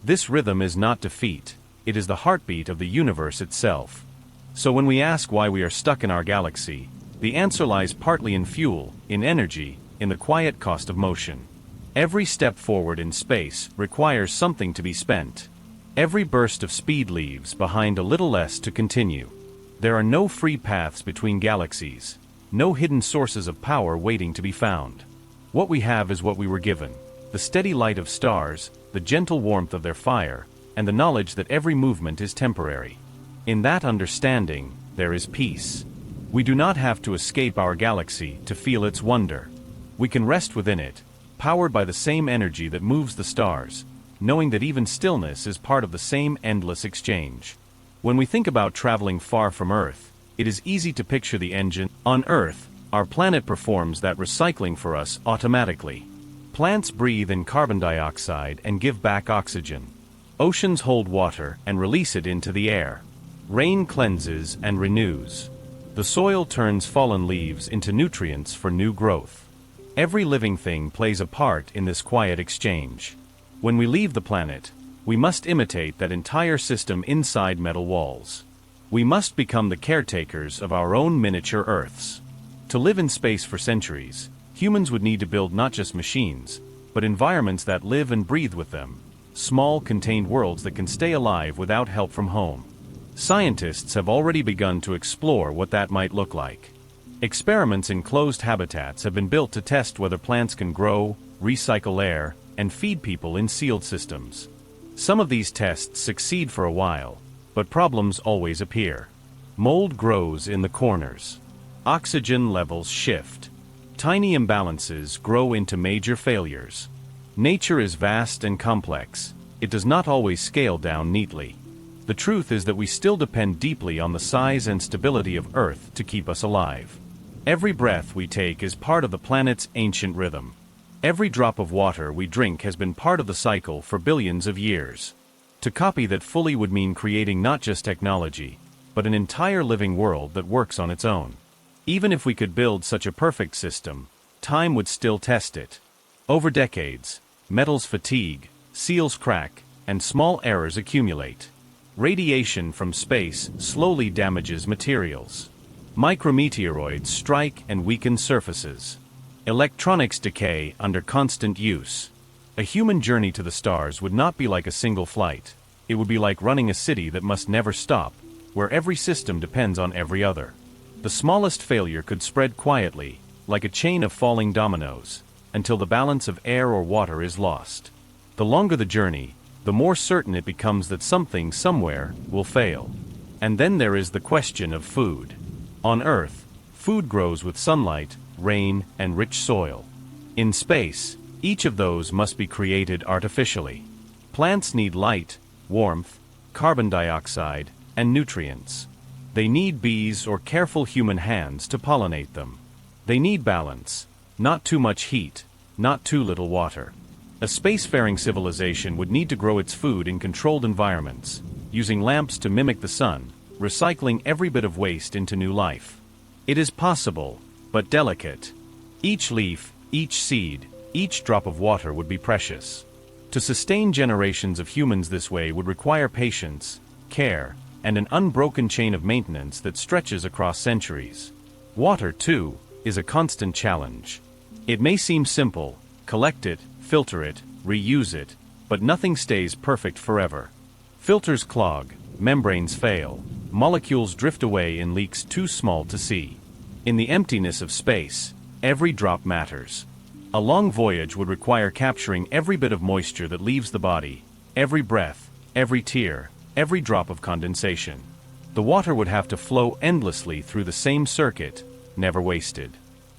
This rhythm is not defeat, it is the heartbeat of the universe itself. So when we ask why we are stuck in our galaxy, the answer lies partly in fuel, in energy, in the quiet cost of motion. Every step forward in space requires something to be spent. Every burst of speed leaves behind a little less to continue. There are no free paths between galaxies, no hidden sources of power waiting to be found. What we have is what we were given: the steady light of stars, the gentle warmth of their fire, and the knowledge that every movement is temporary. In that understanding, there is peace. We do not have to escape our galaxy to feel its wonder. We can rest within it, powered by the same energy that moves the stars, knowing that even stillness is part of the same endless exchange. When we think about traveling far from Earth, it is easy to picture the engine. On Earth, our planet performs that recycling for us automatically. Plants breathe in carbon dioxide and give back oxygen. Oceans hold water and release it into the air. Rain cleanses and renews. The soil turns fallen leaves into nutrients for new growth. Every living thing plays a part in this quiet exchange. When we leave the planet, we must imitate that entire system inside metal walls. We must become the caretakers of our own miniature Earths. To live in space for centuries, humans would need to build not just machines, but environments that live and breathe with them. Small, contained worlds that can stay alive without help from home. Scientists have already begun to explore what that might look like. Experiments in closed habitats have been built to test whether plants can grow, recycle air, and feed people in sealed systems. Some of these tests succeed for a while, but problems always appear. Mold grows in the corners. Oxygen levels shift. Tiny imbalances grow into major failures. Nature is vast and complex, it does not always scale down neatly. The truth is that we still depend deeply on the size and stability of Earth to keep us alive. Every breath we take is part of the planet's ancient rhythm. Every drop of water we drink has been part of the cycle for billions of years. To copy that fully would mean creating not just technology, but an entire living world that works on its own. Even if we could build such a perfect system, time would still test it. Over decades, metals fatigue, seals crack, and small errors accumulate. Radiation from space slowly damages materials. Micrometeoroids strike and weaken surfaces. Electronics decay under constant use. A human journey to the stars would not be like a single flight. It would be like running a city that must never stop, where every system depends on every other. The smallest failure could spread quietly, like a chain of falling dominoes, until the balance of air or water is lost. The longer the journey, the more certain it becomes that something somewhere will fail. And then there is the question of food. On Earth, food grows with sunlight, rain, and rich soil. In space, each of those must be created artificially. Plants need light, warmth, carbon dioxide, and nutrients. They need bees or careful human hands to pollinate them. They need balance, not too much heat, not too little water. A spacefaring civilization would need to grow its food in controlled environments, using lamps to mimic the sun, recycling every bit of waste into new life. It is possible, but delicate. Each leaf, each seed, each drop of water would be precious. To sustain generations of humans this way would require patience, care, and an unbroken chain of maintenance that stretches across centuries. Water, too, is a constant challenge. It may seem simple: collect it, filter it, reuse it, but nothing stays perfect forever. Filters clog, membranes fail, molecules drift away in leaks too small to see. In the emptiness of space, every drop matters. A long voyage would require capturing every bit of moisture that leaves the body, every breath, every tear, every drop of condensation. The water would have to flow endlessly through the same circuit, never wasted.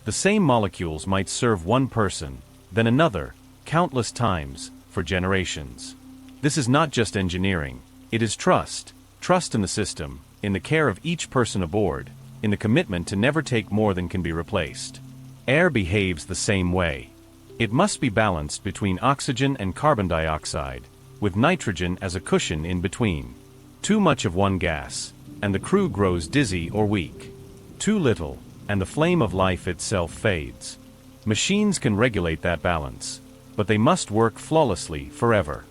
The same molecules might serve one person, then another, countless times, for generations. This is not just engineering, it is trust. Trust in the system, in the care of each person aboard, in the commitment to never take more than can be replaced. Air behaves the same way. It must be balanced between oxygen and carbon dioxide, with nitrogen as a cushion in between. Too much of one gas, and the crew grows dizzy or weak. Too little, and the flame of life itself fades. Machines can regulate that balance, but they must work flawlessly forever.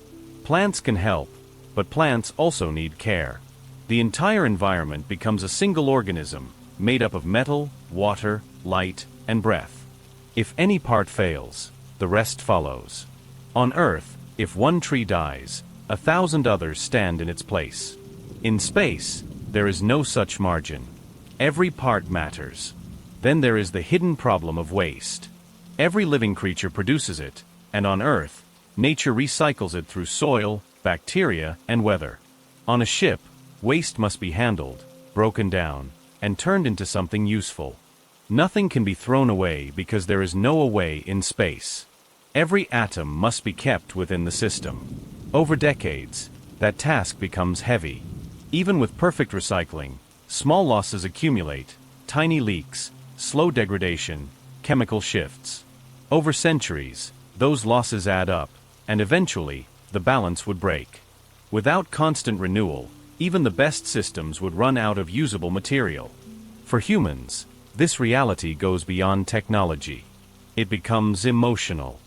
Plants can help, but plants also need care. The entire environment becomes a single organism, made up of metal, water, light, and breath. If any part fails, the rest follows. On Earth, if one tree dies, 1,000 others stand in its place. In space, there is no such margin. Every part matters. Then there is the hidden problem of waste. Every living creature produces it, and on Earth, nature recycles it through soil, bacteria, and weather. On a ship, waste must be handled, broken down, and turned into something useful. Nothing can be thrown away because there is no away in space. Every atom must be kept within the system. Over decades, that task becomes heavy. Even with perfect recycling, small losses accumulate: tiny leaks, slow degradation, chemical shifts. Over centuries, those losses add up, and eventually, the balance would break. Without constant renewal, even the best systems would run out of usable material. For humans, this reality goes beyond technology. It becomes emotional.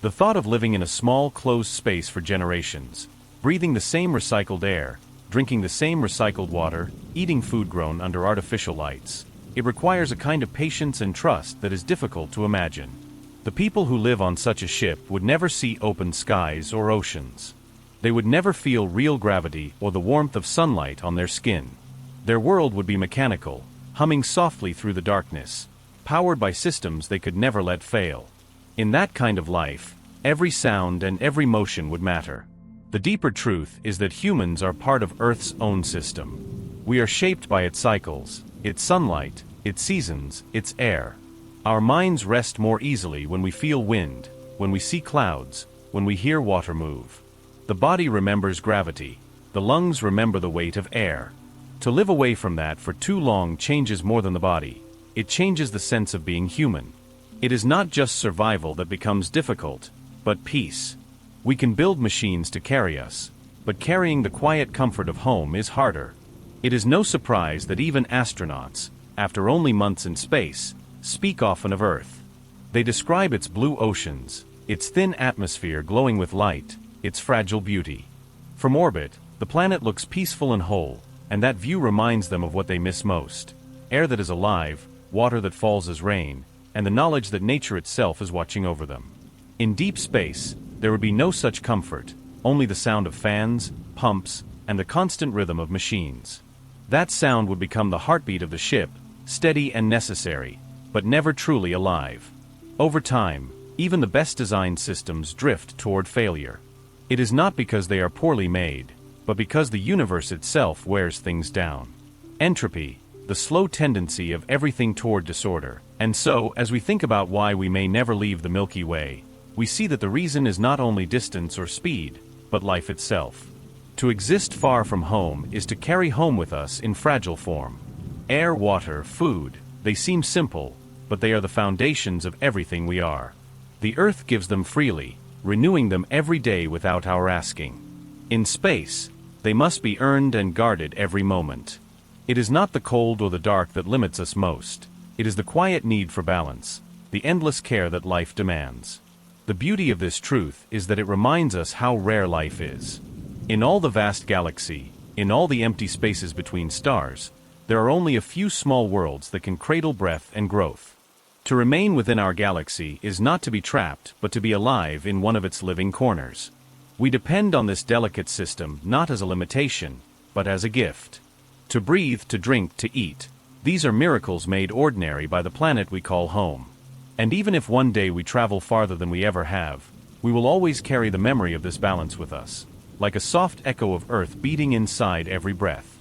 The thought of living in a small, closed space for generations, breathing the same recycled air, drinking the same recycled water, eating food grown under artificial lights, it requires a kind of patience and trust that is difficult to imagine. The people who live on such a ship would never see open skies or oceans. They would never feel real gravity or the warmth of sunlight on their skin. Their world would be mechanical, humming softly through the darkness, powered by systems they could never let fail. In that kind of life, every sound and every motion would matter. The deeper truth is that humans are part of Earth's own system. We are shaped by its cycles, its sunlight, its seasons, its air. Our minds rest more easily when we feel wind, when we see clouds, when we hear water move. The body remembers gravity. The lungs remember the weight of air. To live away from that for too long changes more than the body. It changes the sense of being human. It is not just survival that becomes difficult, but peace. We can build machines to carry us, but carrying the quiet comfort of home is harder. It is no surprise that even astronauts, after only months in space, speak often of Earth. They describe its blue oceans, its thin atmosphere glowing with light, its fragile beauty. From orbit, the planet looks peaceful and whole, and that view reminds them of what they miss most: air that is alive, water that falls as rain, and the knowledge that nature itself is watching over them. In deep space, there would be no such comfort, only the sound of fans, pumps, and the constant rhythm of machines. That sound would become the heartbeat of the ship, steady and necessary, but never truly alive. Over time, even the best designed systems drift toward failure. It is not because they are poorly made, but because the universe itself wears things down. Entropy, the slow tendency of everything toward disorder. And so, as we think about why we may never leave the Milky Way, we see that the reason is not only distance or speed, but life itself. To exist far from home is to carry home with us in fragile form. Air, water, food, they seem simple, but they are the foundations of everything we are. The Earth gives them freely, renewing them every day without our asking. In space, they must be earned and guarded every moment. It is not the cold or the dark that limits us most. It is the quiet need for balance, the endless care that life demands. The beauty of this truth is that it reminds us how rare life is. In all the vast galaxy, in all the empty spaces between stars, there are only a few small worlds that can cradle breath and growth. To remain within our galaxy is not to be trapped, but to be alive in one of its living corners. We depend on this delicate system not as a limitation, but as a gift. To breathe, to drink, to eat, these are miracles made ordinary by the planet we call home. And even if one day we travel farther than we ever have, we will always carry the memory of this balance with us, like a soft echo of Earth beating inside every breath.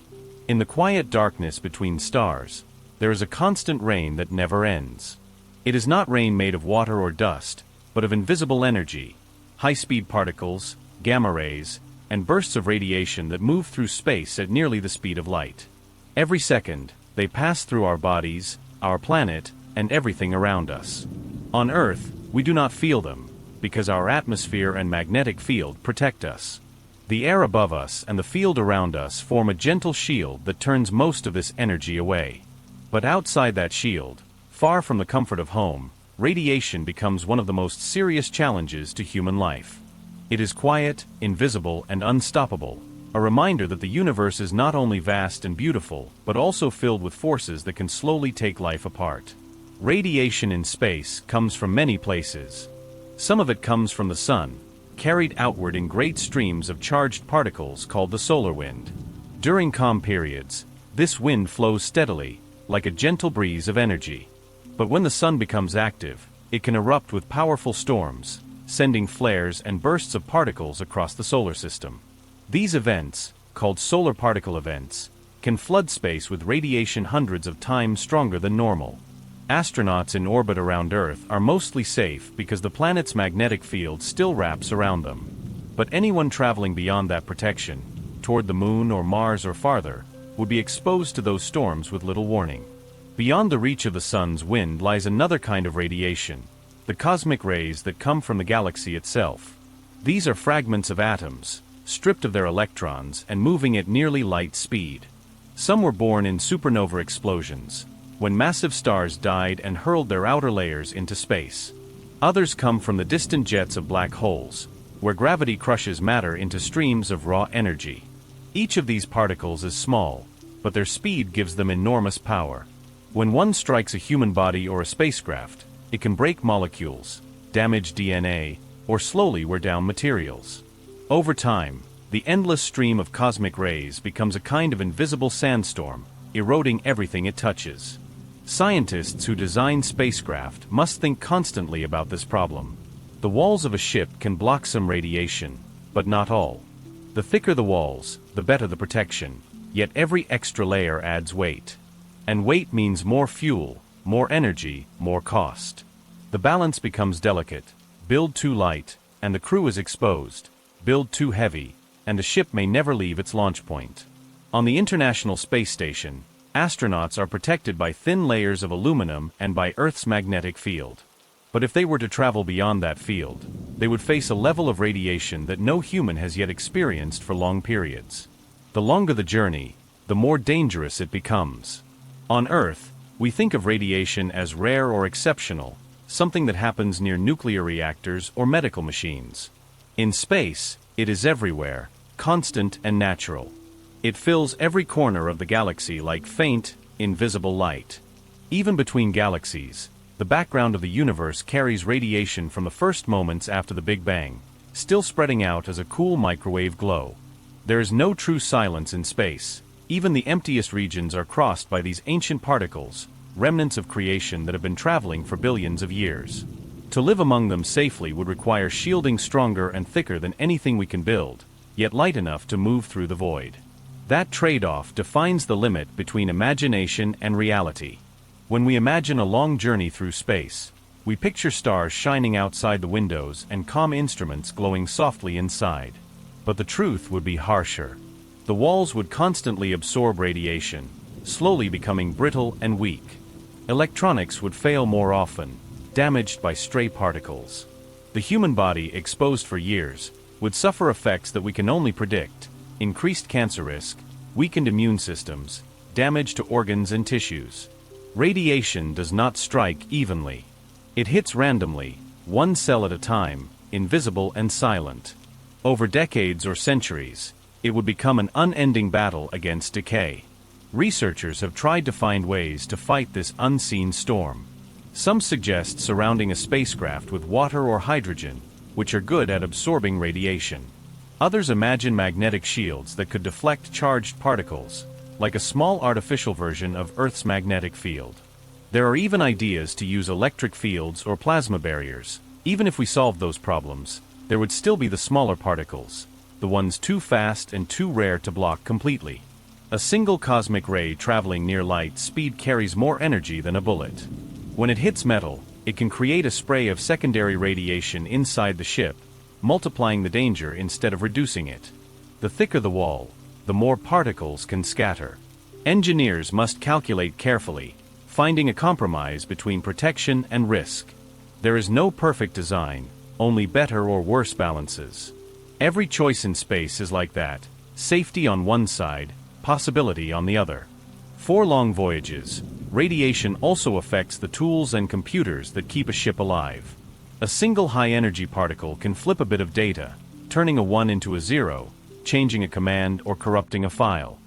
In the quiet darkness between stars, there is a constant rain that never ends. It is not rain made of water or dust, but of invisible energy, high-speed particles, gamma rays, and bursts of radiation that move through space at nearly the speed of light. Every second, they pass through our bodies, our planet, and everything around us. On Earth, we do not feel them, because our atmosphere and magnetic field protect us. The air above us and the field around us form a gentle shield that turns most of this energy away. But outside that shield, far from the comfort of home, radiation becomes one of the most serious challenges to human life. It is quiet, invisible, and unstoppable, a reminder that the universe is not only vast and beautiful, but also filled with forces that can slowly take life apart. Radiation in space comes from many places. Some of it comes from the sun, carried outward in great streams of charged particles called the solar wind. During calm periods, this wind flows steadily, like a gentle breeze of energy. But when the sun becomes active, it can erupt with powerful storms, sending flares and bursts of particles across the solar system. These events, called solar particle events, can flood space with radiation hundreds of times stronger than normal. Astronauts in orbit around Earth are mostly safe because the planet's magnetic field still wraps around them. But anyone traveling beyond that protection, toward the Moon or Mars or farther, would be exposed to those storms with little warning. Beyond the reach of the sun's wind lies another kind of radiation, the cosmic rays that come from the galaxy itself. These are fragments of atoms, stripped of their electrons and moving at nearly light speed. Some were born in supernova explosions, when massive stars died and hurled their outer layers into space. Others come from the distant jets of black holes, where gravity crushes matter into streams of raw energy. Each of these particles is small, but their speed gives them enormous power. When one strikes a human body or a spacecraft, it can break molecules, damage DNA, or slowly wear down materials. Over time, the endless stream of cosmic rays becomes a kind of invisible sandstorm, eroding everything it touches. Scientists who design spacecraft must think constantly about this problem. The walls of a ship can block some radiation, but not all. The thicker the walls, the better the protection, yet every extra layer adds weight. And weight means more fuel, more energy, more cost. The balance becomes delicate. Build too light, and the crew is exposed. build too heavy, and a ship may never leave its launch point. On the International Space Station, astronauts are protected by thin layers of aluminum and by Earth's magnetic field. But if they were to travel beyond that field, they would face a level of radiation that no human has yet experienced for long periods. The longer the journey, the more dangerous it becomes. On Earth, we think of radiation as rare or exceptional, something that happens near nuclear reactors or medical machines. In space, it is everywhere, constant and natural. It fills every corner of the galaxy like faint, invisible light. Even between galaxies, the background of the universe carries radiation from the first moments after the Big Bang, still spreading out as a cool microwave glow. There is no true silence in space. Even the emptiest regions are crossed by these ancient particles, remnants of creation that have been traveling for billions of years. To live among them safely would require shielding stronger and thicker than anything we can build, yet light enough to move through the void. That trade-off defines the limit between imagination and reality. When we imagine a long journey through space, we picture stars shining outside the windows and calm instruments glowing softly inside. But the truth would be harsher. The walls would constantly absorb radiation, slowly becoming brittle and weak. Electronics would fail more often, damaged by stray particles. The human body, exposed for years, would suffer effects that we can only predict: increased cancer risk, weakened immune systems, damage to organs and tissues. Radiation does not strike evenly. It hits randomly, one cell at a time, invisible and silent. Over decades or centuries, it would become an unending battle against decay. Researchers have tried to find ways to fight this unseen storm. Some suggest surrounding a spacecraft with water or hydrogen, which are good at absorbing radiation. Others imagine magnetic shields that could deflect charged particles, like a small artificial version of Earth's magnetic field. There are even ideas to use electric fields or plasma barriers. Even if we solved those problems, there would still be the smaller particles, the ones too fast and too rare to block completely. A single cosmic ray traveling near light speed carries more energy than a bullet. When it hits metal, it can create a spray of secondary radiation inside the ship, multiplying the danger instead of reducing it. The thicker the wall, the more particles can scatter. Engineers must calculate carefully, finding a compromise between protection and risk. There is no perfect design, only better or worse balances. Every choice in space is like that: safety on one side, possibility on the other. For long voyages, radiation also affects the tools and computers that keep a ship alive. A single high-energy particle can flip a bit of data, turning a 1 into a 0, changing a command or corrupting a file.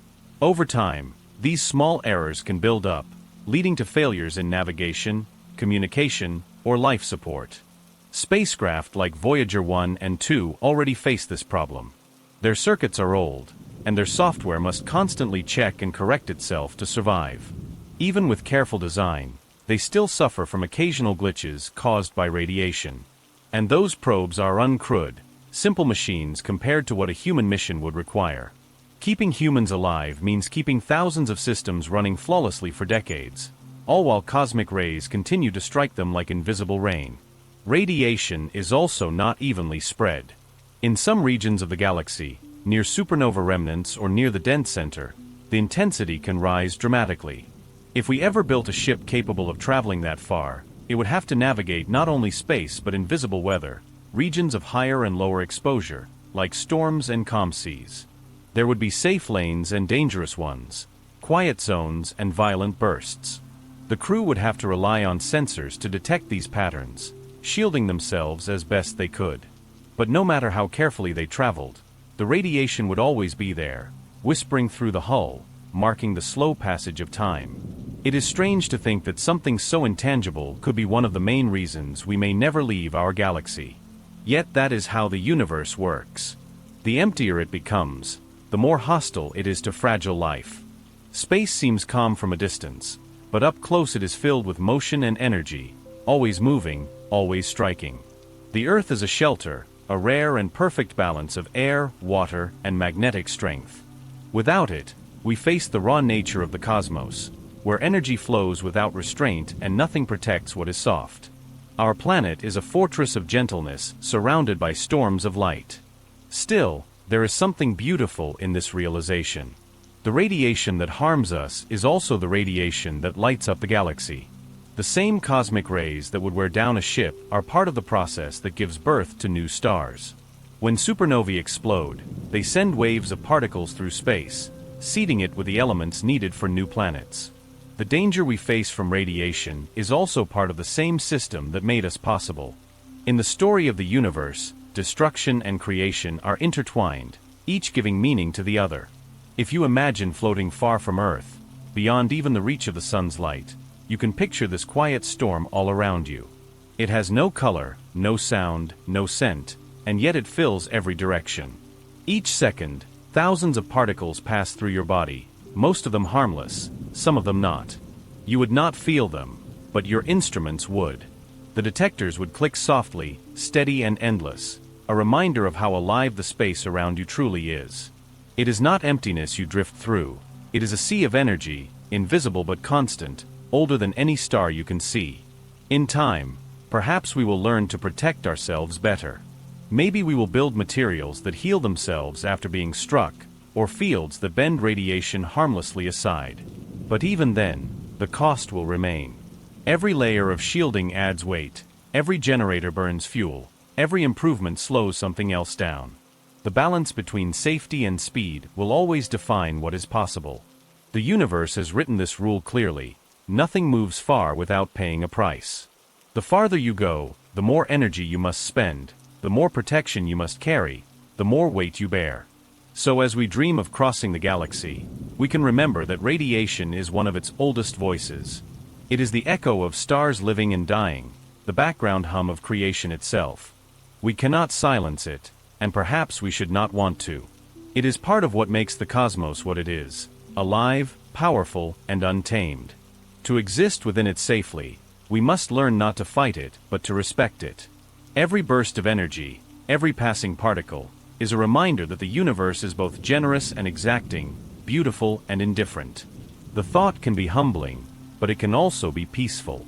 Over time, these small errors can build up, leading to failures in navigation, communication, or life support. Spacecraft like Voyager 1 and 2 already face this problem. Their circuits are old, and their software must constantly check and correct itself to survive. Even with careful design, they still suffer from occasional glitches caused by radiation. And those probes are uncrewed, simple machines compared to what a human mission would require. Keeping humans alive means keeping thousands of systems running flawlessly for decades, all while cosmic rays continue to strike them like invisible rain. Radiation is also not evenly spread. In some regions of the galaxy, near supernova remnants or near the dense center, the intensity can rise dramatically. If we ever built a ship capable of traveling that far, it would have to navigate not only space but invisible weather, regions of higher and lower exposure, like storms and calm seas. There would be safe lanes and dangerous ones, quiet zones and violent bursts. The crew would have to rely on sensors to detect these patterns, shielding themselves as best they could. But no matter how carefully they traveled, the radiation would always be there, whispering through the hull, marking the slow passage of time. It is strange to think that something so intangible could be one of the main reasons we may never leave our galaxy. Yet that is how the universe works. The emptier it becomes, the more hostile it is to fragile life. Space seems calm from a distance, but up close it is filled with motion and energy, always moving, always striking. The Earth is a shelter, a rare and perfect balance of air, water, and magnetic strength. Without it, we face the raw nature of the cosmos, where energy flows without restraint and nothing protects what is soft. Our planet is a fortress of gentleness surrounded by storms of light. Still, there is something beautiful in this realization. The radiation that harms us is also the radiation that lights up the galaxy. The same cosmic rays that would wear down a ship are part of the process that gives birth to new stars. When supernovae explode, they send waves of particles through space, seeding it with the elements needed for new planets. The danger we face from radiation is also part of the same system that made us possible. In the story of the universe, destruction and creation are intertwined, each giving meaning to the other. If you imagine floating far from Earth, beyond even the reach of the sun's light, you can picture this quiet storm all around you. It has no color, no sound, no scent, and yet it fills every direction. Each second, thousands of particles pass through your body, most of them harmless, some of them not. You would not feel them, but your instruments would. The detectors would click softly, steady and endless, a reminder of how alive the space around you truly is. It is not emptiness you drift through, it is a sea of energy, invisible but constant, older than any star you can see. In time, perhaps we will learn to protect ourselves better. Maybe we will build materials that heal themselves after being struck, or fields that bend radiation harmlessly aside. But even then, the cost will remain. Every layer of shielding adds weight, every generator burns fuel, every improvement slows something else down. The balance between safety and speed will always define what is possible. The universe has written this rule clearly: nothing moves far without paying a price. The farther you go, the more energy you must spend, the more protection you must carry, the more weight you bear. So as we dream of crossing the galaxy, we can remember that radiation is one of its oldest voices. It is the echo of stars living and dying, the background hum of creation itself. We cannot silence it, and perhaps we should not want to. It is part of what makes the cosmos what it is, alive, powerful, and untamed. To exist within it safely, we must learn not to fight it, but to respect it. Every burst of energy, every passing particle, is a reminder that the universe is both generous and exacting, beautiful and indifferent. The thought can be humbling, but it can also be peaceful.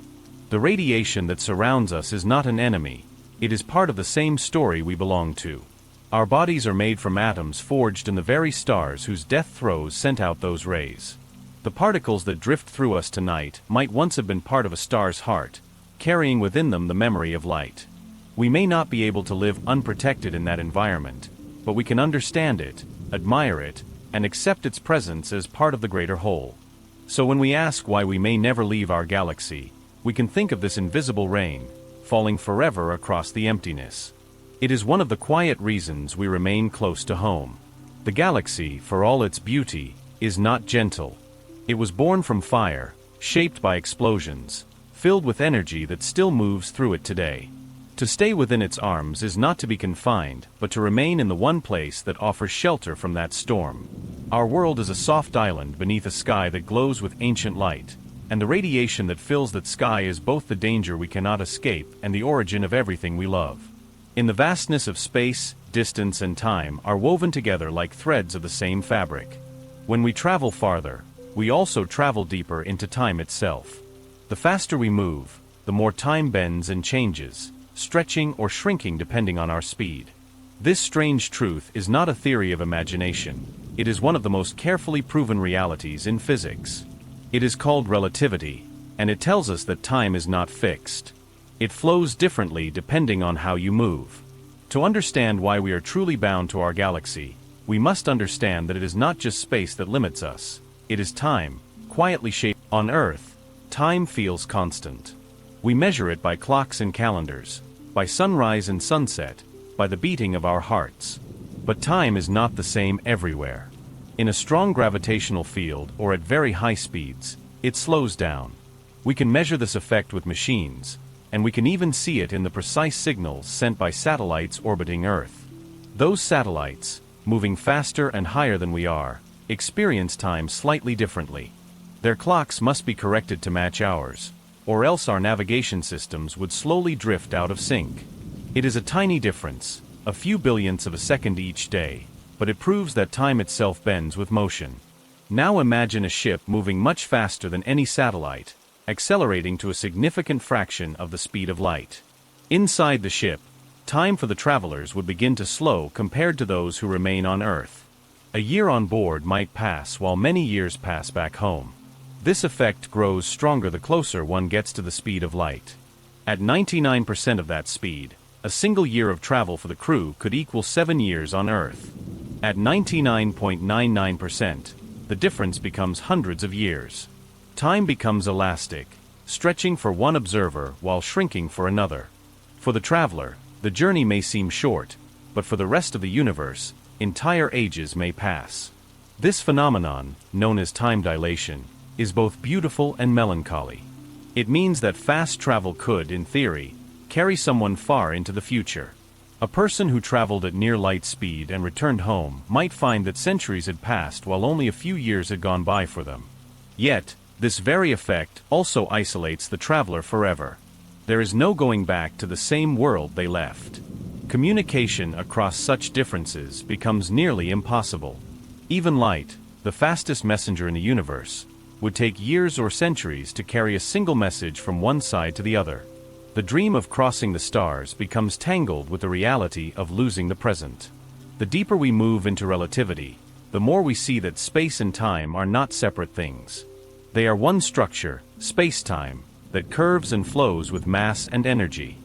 The radiation that surrounds us is not an enemy, it is part of the same story we belong to. Our bodies are made from atoms forged in the very stars whose death throes sent out those rays. The particles that drift through us tonight might once have been part of a star's heart, carrying within them the memory of light. We may not be able to live unprotected in that environment, but we can understand it, admire it, and accept its presence as part of the greater whole. So when we ask why we may never leave our galaxy, we can think of this invisible rain, falling forever across the emptiness. It is one of the quiet reasons we remain close to home. The galaxy, for all its beauty, is not gentle. It was born from fire, shaped by explosions, filled with energy that still moves through it today. To stay within its arms is not to be confined, but to remain in the one place that offers shelter from that storm. Our world is a soft island beneath a sky that glows with ancient light, and the radiation that fills that sky is both the danger we cannot escape and the origin of everything we love. In the vastness of space, distance and time are woven together like threads of the same fabric. When we travel farther, we also travel deeper into time itself. The faster we move, the more time bends and changes, stretching or shrinking depending on our speed. This strange truth is not a theory of imagination, it is one of the most carefully proven realities in physics. It is called relativity, and it tells us that time is not fixed. It flows differently depending on how you move. To understand why we are truly bound to our galaxy, we must understand that it is not just space that limits us, it is time, quietly shaped. On Earth, time feels constant. We measure it by clocks and calendars, by sunrise and sunset, by the beating of our hearts. But time is not the same everywhere. In a strong gravitational field or at very high speeds, it slows down. We can measure this effect with machines, and we can even see it in the precise signals sent by satellites orbiting Earth. Those satellites, moving faster and higher than we are, experience time slightly differently. Their clocks must be corrected to match ours, or else our navigation systems would slowly drift out of sync. It is a tiny difference, a few billionths of a second each day, but it proves that time itself bends with motion. Now imagine a ship moving much faster than any satellite, accelerating to a significant fraction of the speed of light. Inside the ship, time for the travelers would begin to slow compared to those who remain on Earth. A year on board might pass while many years pass back home. This effect grows stronger the closer one gets to the speed of light. At 99% of that speed, a single year of travel for the crew could equal 7 years on Earth. At 99.99%, the difference becomes hundreds of years. Time becomes elastic, stretching for one observer while shrinking for another. For the traveler, the journey may seem short, but for the rest of the universe, entire ages may pass. This phenomenon, known as time dilation, is both beautiful and melancholy. It means that fast travel could, in theory, carry someone far into the future. A person who traveled at near light speed and returned home might find that centuries had passed while only a few years had gone by for them. Yet, this very effect also isolates the traveler forever. There is no going back to the same world they left. Communication across such differences becomes nearly impossible. Even light, the fastest messenger in the universe, would take years or centuries to carry a single message from one side to the other. The dream of crossing the stars becomes tangled with the reality of losing the present. The deeper we move into relativity, the more we see that space and time are not separate things. They are one structure, space-time, that curves and flows with mass and energy.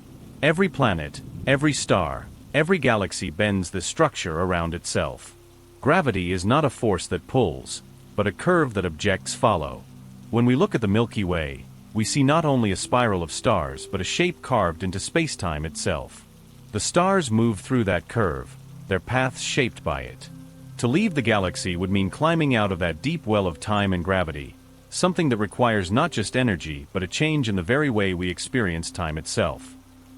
Every planet, every star, every galaxy bends this structure around itself. Gravity is not a force that pulls, but a curve that objects follow. When we look at the Milky Way, we see not only a spiral of stars but a shape carved into space-time itself. The stars move through that curve, their paths shaped by it. To leave the galaxy would mean climbing out of that deep well of time and gravity, something that requires not just energy but a change in the very way we experience time itself.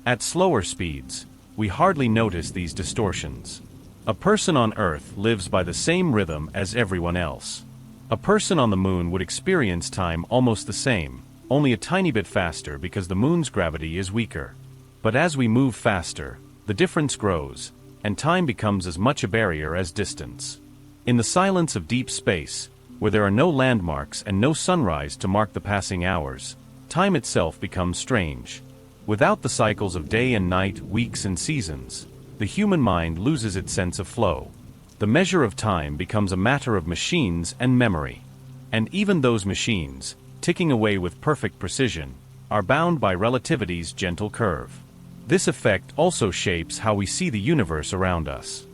At slower speeds, we hardly notice these distortions. A person on Earth lives by the same rhythm as everyone else. A person on the moon would experience time almost the same, only a tiny bit faster because the moon's gravity is weaker. But as we move faster, the difference grows, and time becomes as much a barrier as distance. In the silence of deep space, where there are no landmarks and no sunrise to mark the passing hours, time itself becomes strange. Without the cycles of day and night, weeks and seasons, the human mind loses its sense of flow. The measure of time becomes a matter of machines and memory. And even those machines, ticking away with perfect precision, are bound by relativity's gentle curve. This effect also shapes how we see the universe around us.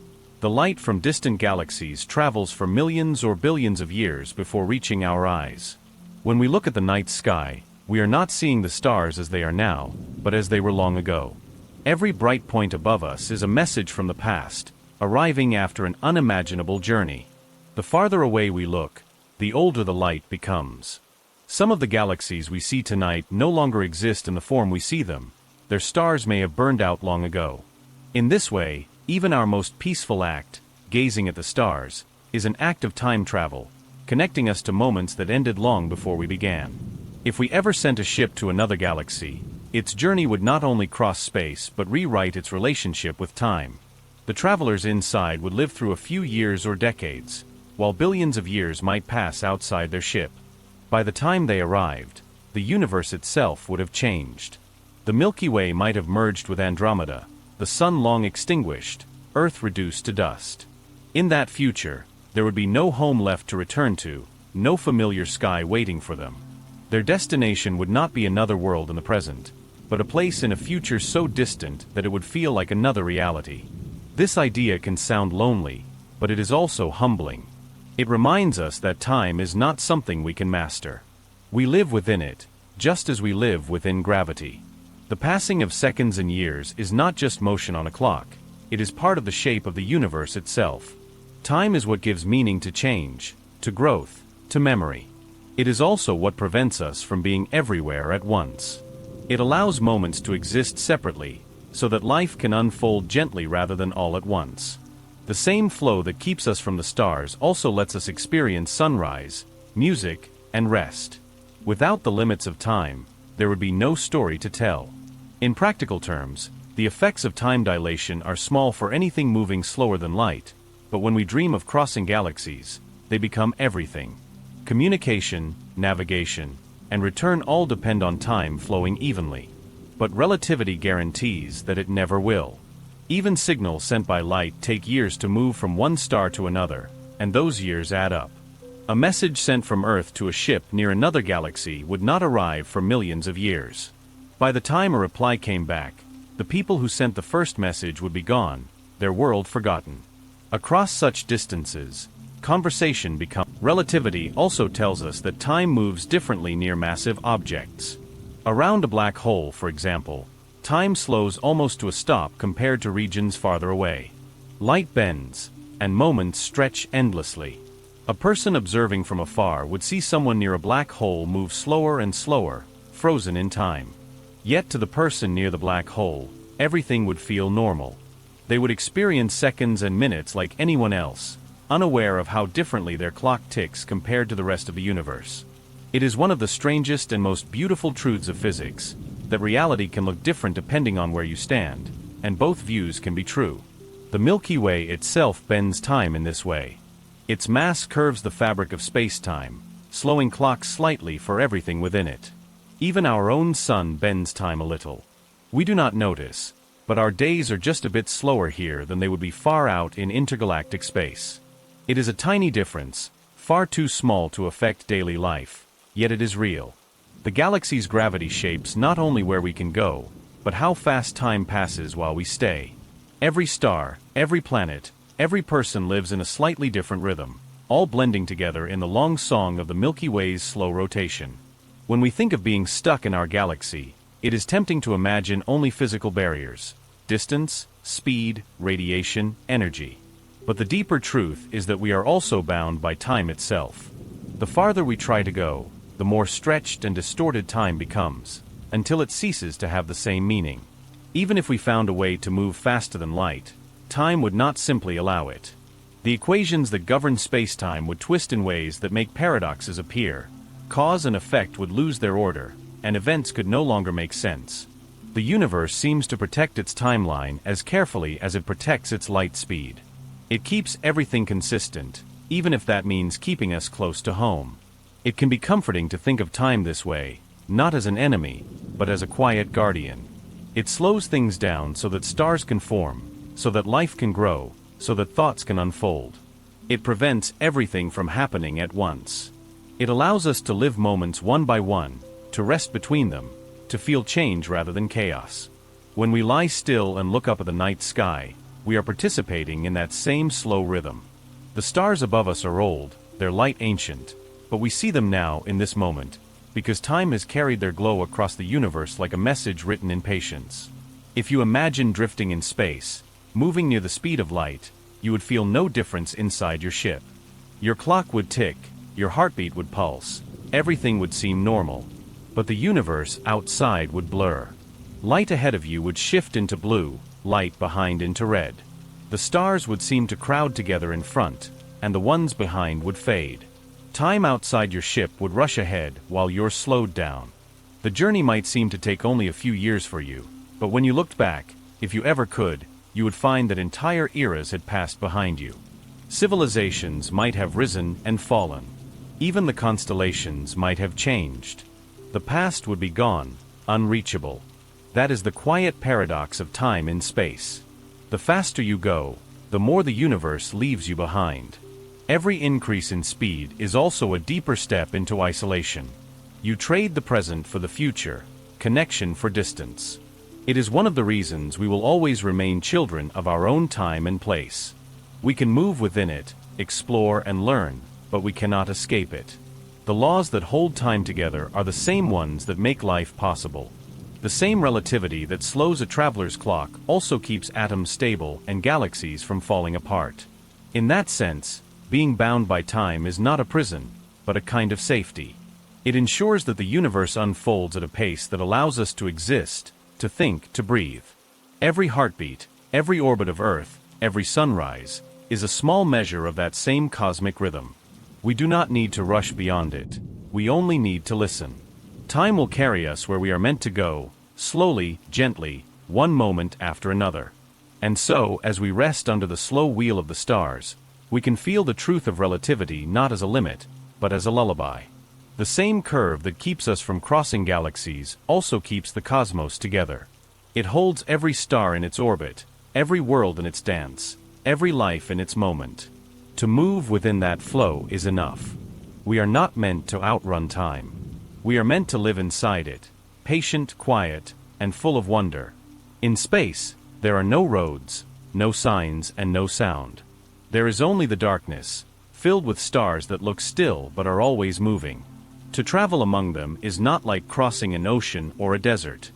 The light from distant galaxies travels for millions or billions of years before reaching our eyes. When we look at the night sky, we are not seeing the stars as they are now, but as they were long ago. Every bright point above us is a message from the past, arriving after an unimaginable journey. The farther away we look, the older the light becomes. Some of the galaxies we see tonight no longer exist in the form we see them. Their stars may have burned out long ago. In this way, even our most peaceful act, gazing at the stars, is an act of time travel, connecting us to moments that ended long before we began. If we ever sent a ship to another galaxy, its journey would not only cross space but rewrite its relationship with time. The travelers inside would live through a few years or decades, while billions of years might pass outside their ship. By the time they arrived, the universe itself would have changed. The Milky Way might have merged with Andromeda, the sun long extinguished, Earth reduced to dust. In that future, there would be no home left to return to, no familiar sky waiting for them. Their destination would not be another world in the present, but a place in a future so distant that it would feel like another reality. This idea can sound lonely, but it is also humbling. It reminds us that time is not something we can master. We live within it, just as we live within gravity. The passing of seconds and years is not just motion on a clock, it is part of the shape of the universe itself. Time is what gives meaning to change, to growth, to memory. It is also what prevents us from being everywhere at once. It allows moments to exist separately, so that life can unfold gently rather than all at once. The same flow that keeps us from the stars also lets us experience sunrise, music, and rest. Without the limits of time, there would be no story to tell. In practical terms, the effects of time dilation are small for anything moving slower than light, but when we dream of crossing galaxies, they become everything. Communication, navigation, and return all depend on time flowing evenly. But relativity guarantees that it never will. Even signals sent by light take years to move from one star to another, and those years add up. A message sent from Earth to a ship near another galaxy would not arrive for millions of years. By the time a reply came back, the people who sent the first message would be gone, their world forgotten. Across such distances, conversation becomes. Relativity also tells us that time moves differently near massive objects. Around a black hole, for example, time slows almost to a stop compared to regions farther away. Light bends, and moments stretch endlessly. A person observing from afar would see someone near a black hole move slower and slower, frozen in time. Yet to the person near the black hole, everything would feel normal. They would experience seconds and minutes like anyone else, unaware of how differently their clock ticks compared to the rest of the universe. It is one of the strangest and most beautiful truths of physics, that reality can look different depending on where you stand, and both views can be true. The Milky Way itself bends time in this way. Its mass curves the fabric of space-time, slowing clocks slightly for everything within it. Even our own sun bends time a little. We do not notice, but our days are just a bit slower here than they would be far out in intergalactic space. It is a tiny difference, far too small to affect daily life, yet it is real. The galaxy's gravity shapes not only where we can go, but how fast time passes while we stay. Every star, every planet, every person lives in a slightly different rhythm, all blending together in the long song of the Milky Way's slow rotation. When we think of being stuck in our galaxy, it is tempting to imagine only physical barriers: distance, speed, radiation, energy. But the deeper truth is that we are also bound by time itself. The farther we try to go, the more stretched and distorted time becomes, until it ceases to have the same meaning. Even if we found a way to move faster than light, time would not simply allow it. The equations that govern space-time would twist in ways that make paradoxes appear. Cause and effect would lose their order, and events could no longer make sense. The universe seems to protect its timeline as carefully as it protects its light speed. It keeps everything consistent, even if that means keeping us close to home. It can be comforting to think of time this way, not as an enemy, but as a quiet guardian. It slows things down so that stars can form, so that life can grow, so that thoughts can unfold. It prevents everything from happening at once. It allows us to live moments one by one, to rest between them, to feel change rather than chaos. When we lie still and look up at the night sky, we are participating in that same slow rhythm. The stars above us are old, their light ancient, but we see them now in this moment, because time has carried their glow across the universe like a message written in patience. If you imagine drifting in space, moving near the speed of light, you would feel no difference inside your ship. Your clock would tick, your heartbeat would pulse, everything would seem normal. But the universe outside would blur. Light ahead of you would shift into blue, light behind into red. The stars would seem to crowd together in front, and the ones behind would fade. Time outside your ship would rush ahead while you're slowed down. The journey might seem to take only a few years for you, but when you looked back, if you ever could, you would find that entire eras had passed behind you. Civilizations might have risen and fallen. Even the constellations might have changed. The past would be gone, unreachable. That is the quiet paradox of time in space. The faster you go, the more the universe leaves you behind. Every increase in speed is also a deeper step into isolation. You trade the present for the future, connection for distance. It is one of the reasons we will always remain children of our own time and place. We can move within it, explore and learn, but we cannot escape it. The laws that hold time together are the same ones that make life possible. The same relativity that slows a traveler's clock also keeps atoms stable and galaxies from falling apart. In that sense, being bound by time is not a prison, but a kind of safety. It ensures that the universe unfolds at a pace that allows us to exist, to think, to breathe. Every heartbeat, every orbit of Earth, every sunrise, is a small measure of that same cosmic rhythm. We do not need to rush beyond it. We only need to listen. Time will carry us where we are meant to go, slowly, gently, one moment after another. And so, as we rest under the slow wheel of the stars, we can feel the truth of relativity not as a limit, but as a lullaby. The same curve that keeps us from crossing galaxies also keeps the cosmos together. It holds every star in its orbit, every world in its dance, every life in its moment. To move within that flow is enough. We are not meant to outrun time. We are meant to live inside it, patient, quiet, and full of wonder. In space, there are no roads, no signs, and no sound. There is only the darkness, filled with stars that look still but are always moving. To travel among them is not like crossing an ocean or a desert.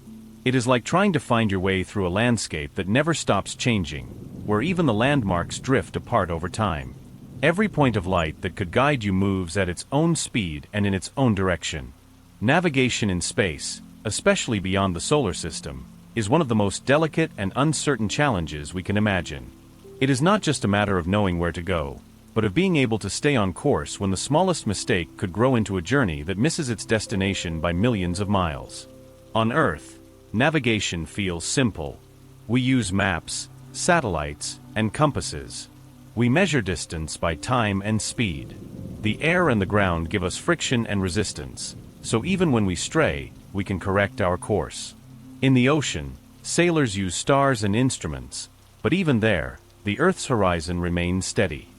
It is like trying to find your way through a landscape that never stops changing, where even the landmarks drift apart over time. Every point of light that could guide you moves at its own speed and in its own direction. Navigation in space, especially beyond the solar system, is one of the most delicate and uncertain challenges we can imagine. It is not just a matter of knowing where to go, but of being able to stay on course when the smallest mistake could grow into a journey that misses its destination by millions of miles. On Earth, navigation feels simple. We use maps, satellites, and compasses. We measure distance by time and speed. The air and the ground give us friction and resistance, so even when we stray, we can correct our course. In the ocean, sailors use stars and instruments, but even there, the Earth's horizon remains steady.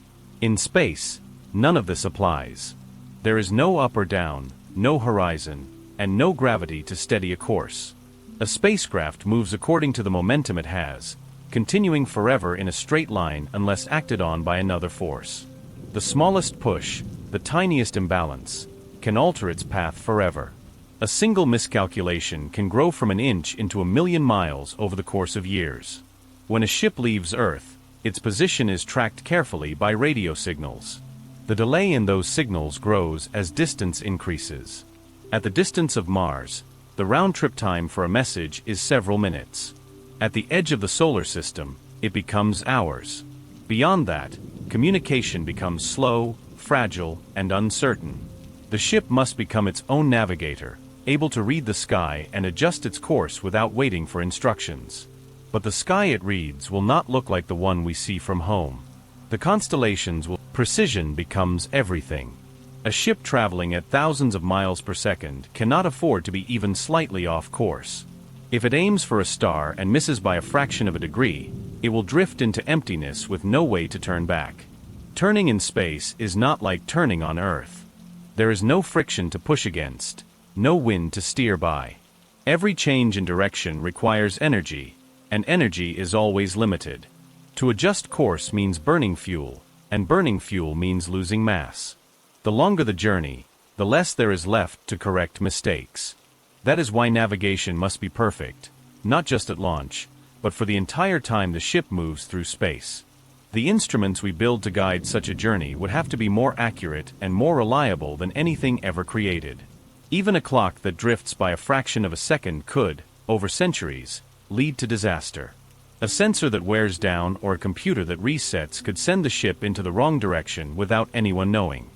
In space, none of this applies. There is no up or down, no horizon, and no gravity to steady a course. A spacecraft moves according to the momentum it has, continuing forever in a straight line unless acted on by another force. The smallest push, the tiniest imbalance, can alter its path forever. A single miscalculation can grow from an inch into a million miles over the course of years. When a ship leaves Earth, its position is tracked carefully by radio signals. The delay in those signals grows as distance increases. At the distance of Mars, the round-trip time for a message is several minutes. At the edge of the solar system, it becomes hours. Beyond that, communication becomes slow, fragile, and uncertain. The ship must become its own navigator, able to read the sky and adjust its course without waiting for instructions. But the sky it reads will not look like the one we see from home. The constellations will. Precision becomes everything. A ship traveling at thousands of miles per second cannot afford to be even slightly off course. If it aims for a star and misses by a fraction of a degree, it will drift into emptiness with no way to turn back. Turning in space is not like turning on Earth. There is no friction to push against, no wind to steer by. Every change in direction requires energy, and energy is always limited. To adjust course means burning fuel, and burning fuel means losing mass. The longer the journey, the less there is left to correct mistakes. That is why navigation must be perfect, not just at launch, but for the entire time the ship moves through space. The instruments we build to guide such a journey would have to be more accurate and more reliable than anything ever created. Even a clock that drifts by a fraction of a second could, over centuries, lead to disaster. A sensor that wears down or a computer that resets could send the ship into the wrong direction without anyone knowing.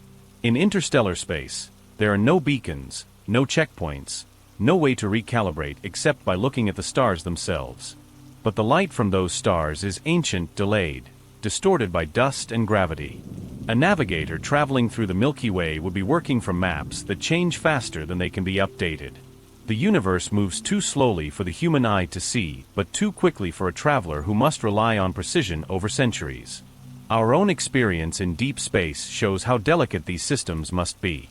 In interstellar space, there are no beacons, no checkpoints, no way to recalibrate except by looking at the stars themselves. But the light from those stars is ancient, delayed, distorted by dust and gravity. A navigator traveling through the Milky Way would be working from maps that change faster than they can be updated. The universe moves too slowly for the human eye to see, but too quickly for a traveler who must rely on precision over centuries. Our own experience in deep space shows how delicate these systems must be.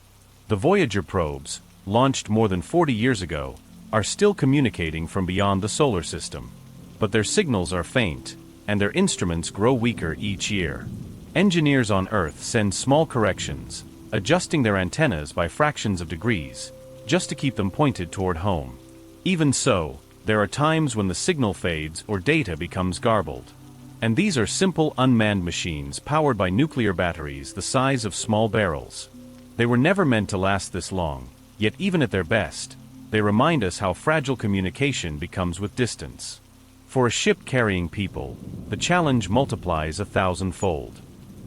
The Voyager probes, launched more than 40 years ago, are still communicating from beyond the solar system. But their signals are faint, and their instruments grow weaker each year. Engineers on Earth send small corrections, adjusting their antennas by fractions of degrees, just to keep them pointed toward home. Even so, there are times when the signal fades or data becomes garbled. And these are simple unmanned machines powered by nuclear batteries the size of small barrels. They were never meant to last this long, yet even at their best, they remind us how fragile communication becomes with distance. For a ship carrying people, the challenge multiplies 1,000-fold.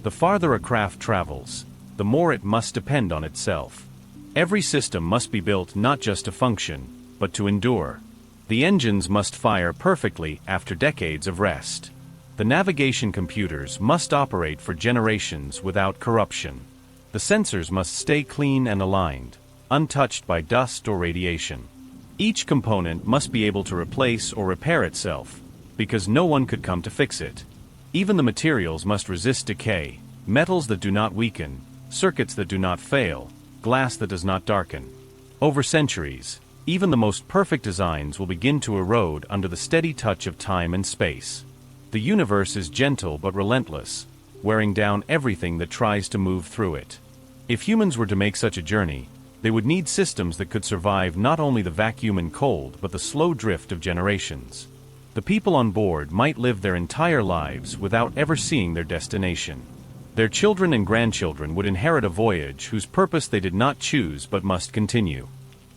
The farther a craft travels, the more it must depend on itself. Every system must be built not just to function, but to endure. The engines must fire perfectly after decades of rest. The navigation computers must operate for generations without corruption. The sensors must stay clean and aligned, untouched by dust or radiation. Each component must be able to replace or repair itself, because no one could come to fix it. Even the materials must resist decay, metals that do not weaken, circuits that do not fail, glass that does not darken. Over centuries, even the most perfect designs will begin to erode under the steady touch of time and space. The universe is gentle but relentless, wearing down everything that tries to move through it. If humans were to make such a journey, they would need systems that could survive not only the vacuum and cold but the slow drift of generations. The people on board might live their entire lives without ever seeing their destination. Their children and grandchildren would inherit a voyage whose purpose they did not choose but must continue.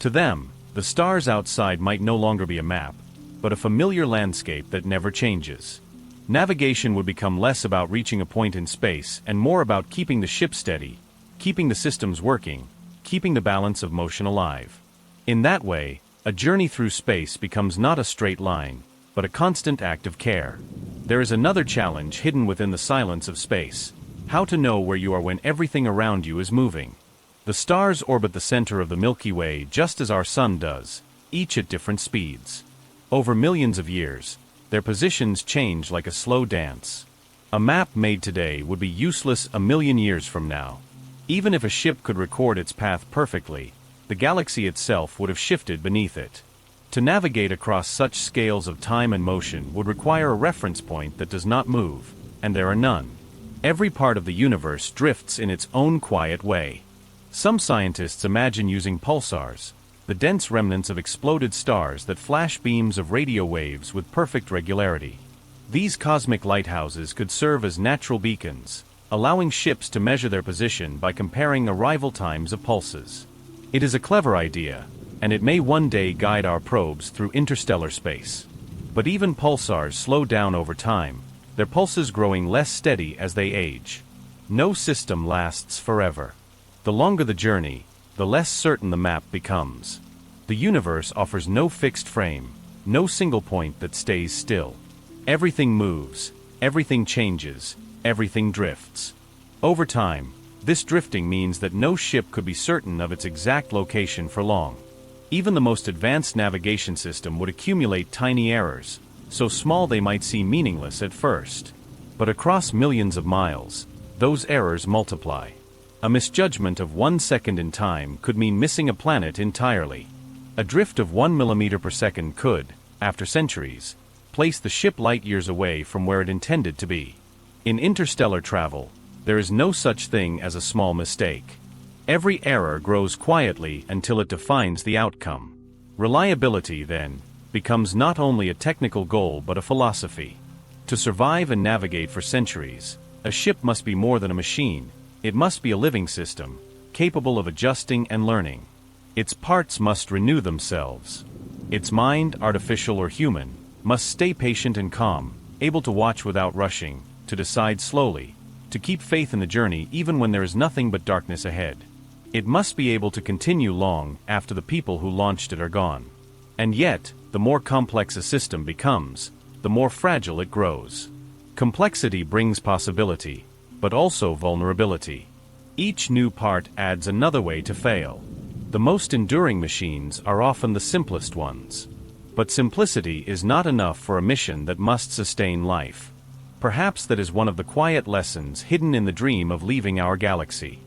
To them, the stars outside might no longer be a map, but a familiar landscape that never changes. Navigation would become less about reaching a point in space and more about keeping the ship steady, keeping the systems working, keeping the balance of motion alive. In that way, a journey through space becomes not a straight line, but a constant act of care. There is another challenge hidden within the silence of space: how to know where you are when everything around you is moving. The stars orbit the center of the Milky Way just as our sun does, each at different speeds. Over millions of years, their positions change like a slow dance. A map made today would be useless a million years from now. Even if a ship could record its path perfectly, the galaxy itself would have shifted beneath it. To navigate across such scales of time and motion would require a reference point that does not move, and there are none. Every part of the universe drifts in its own quiet way. Some scientists imagine using pulsars, the dense remnants of exploded stars that flash beams of radio waves with perfect regularity. These cosmic lighthouses could serve as natural beacons, allowing ships to measure their position by comparing arrival times of pulses. It is a clever idea, and it may one day guide our probes through interstellar space. But even pulsars slow down over time, their pulses growing less steady as they age. No system lasts forever. The longer the journey, the less certain the map becomes. The universe offers no fixed frame, no single point that stays still. Everything moves, everything changes, everything drifts. Over time, this drifting means that no ship could be certain of its exact location for long. Even the most advanced navigation system would accumulate tiny errors, so small they might seem meaningless at first. But across millions of miles, those errors multiply. A misjudgment of 1 second in time could mean missing a planet entirely. A drift of 1 millimeter per second could, after centuries, place the ship light years away from where it intended to be. In interstellar travel, there is no such thing as a small mistake. Every error grows quietly until it defines the outcome. Reliability, then, becomes not only a technical goal but a philosophy. To survive and navigate for centuries, a ship must be more than a machine. It must be a living system, capable of adjusting and learning. Its parts must renew themselves. Its mind, artificial or human, must stay patient and calm, able to watch without rushing, to decide slowly, to keep faith in the journey even when there is nothing but darkness ahead. It must be able to continue long after the people who launched it are gone. And yet, the more complex a system becomes, the more fragile it grows. Complexity brings possibility, but also vulnerability. Each new part adds another way to fail. The most enduring machines are often the simplest ones. But simplicity is not enough for a mission that must sustain life. Perhaps that is one of the quiet lessons hidden in the dream of leaving our galaxy.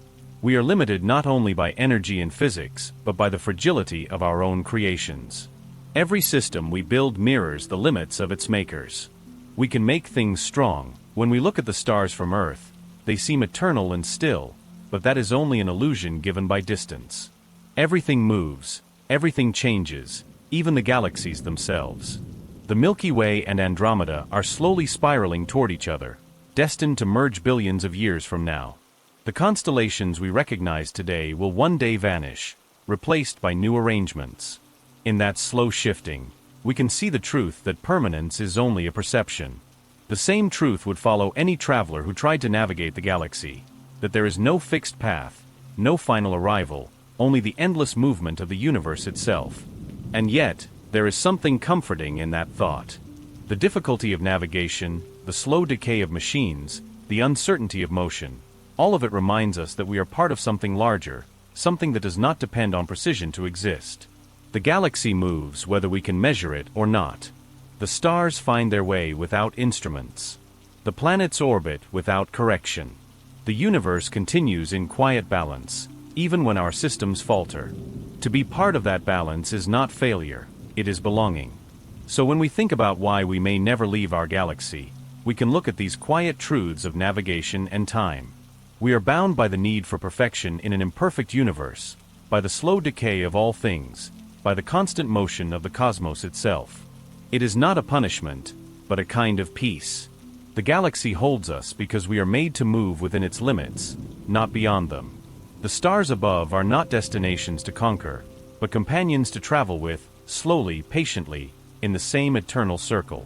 We are limited not only by energy and physics, but by the fragility of our own creations. Every system we build mirrors the limits of its makers. We can make things strong. When we look at the stars from Earth, they seem eternal and still, but that is only an illusion given by distance. Everything moves, everything changes, even the galaxies themselves. The Milky Way and Andromeda are slowly spiraling toward each other, destined to merge billions of years from now. The constellations we recognize today will one day vanish, replaced by new arrangements. In that slow shifting, we can see the truth that permanence is only a perception. The same truth would follow any traveler who tried to navigate the galaxy, that there is no fixed path, no final arrival, only the endless movement of the universe itself. And yet, there is something comforting in that thought. The difficulty of navigation, the slow decay of machines, the uncertainty of motion, all of it reminds us that we are part of something larger, something that does not depend on precision to exist. The galaxy moves whether we can measure it or not. The The stars find their way without instruments. The planets orbit without correction. The universe continues in quiet balance, even when our systems falter. To be part of that balance is not failure, it is belonging. So when we think about why we may never leave our galaxy, we can look at these quiet truths of navigation and time. We are bound by the need for perfection in an imperfect universe, by the slow decay of all things, by the constant motion of the cosmos itself. It is not a punishment, but a kind of peace. The galaxy holds us because we are made to move within its limits, not beyond them. The stars above are not destinations to conquer, but companions to travel with, slowly, patiently, in the same eternal circle.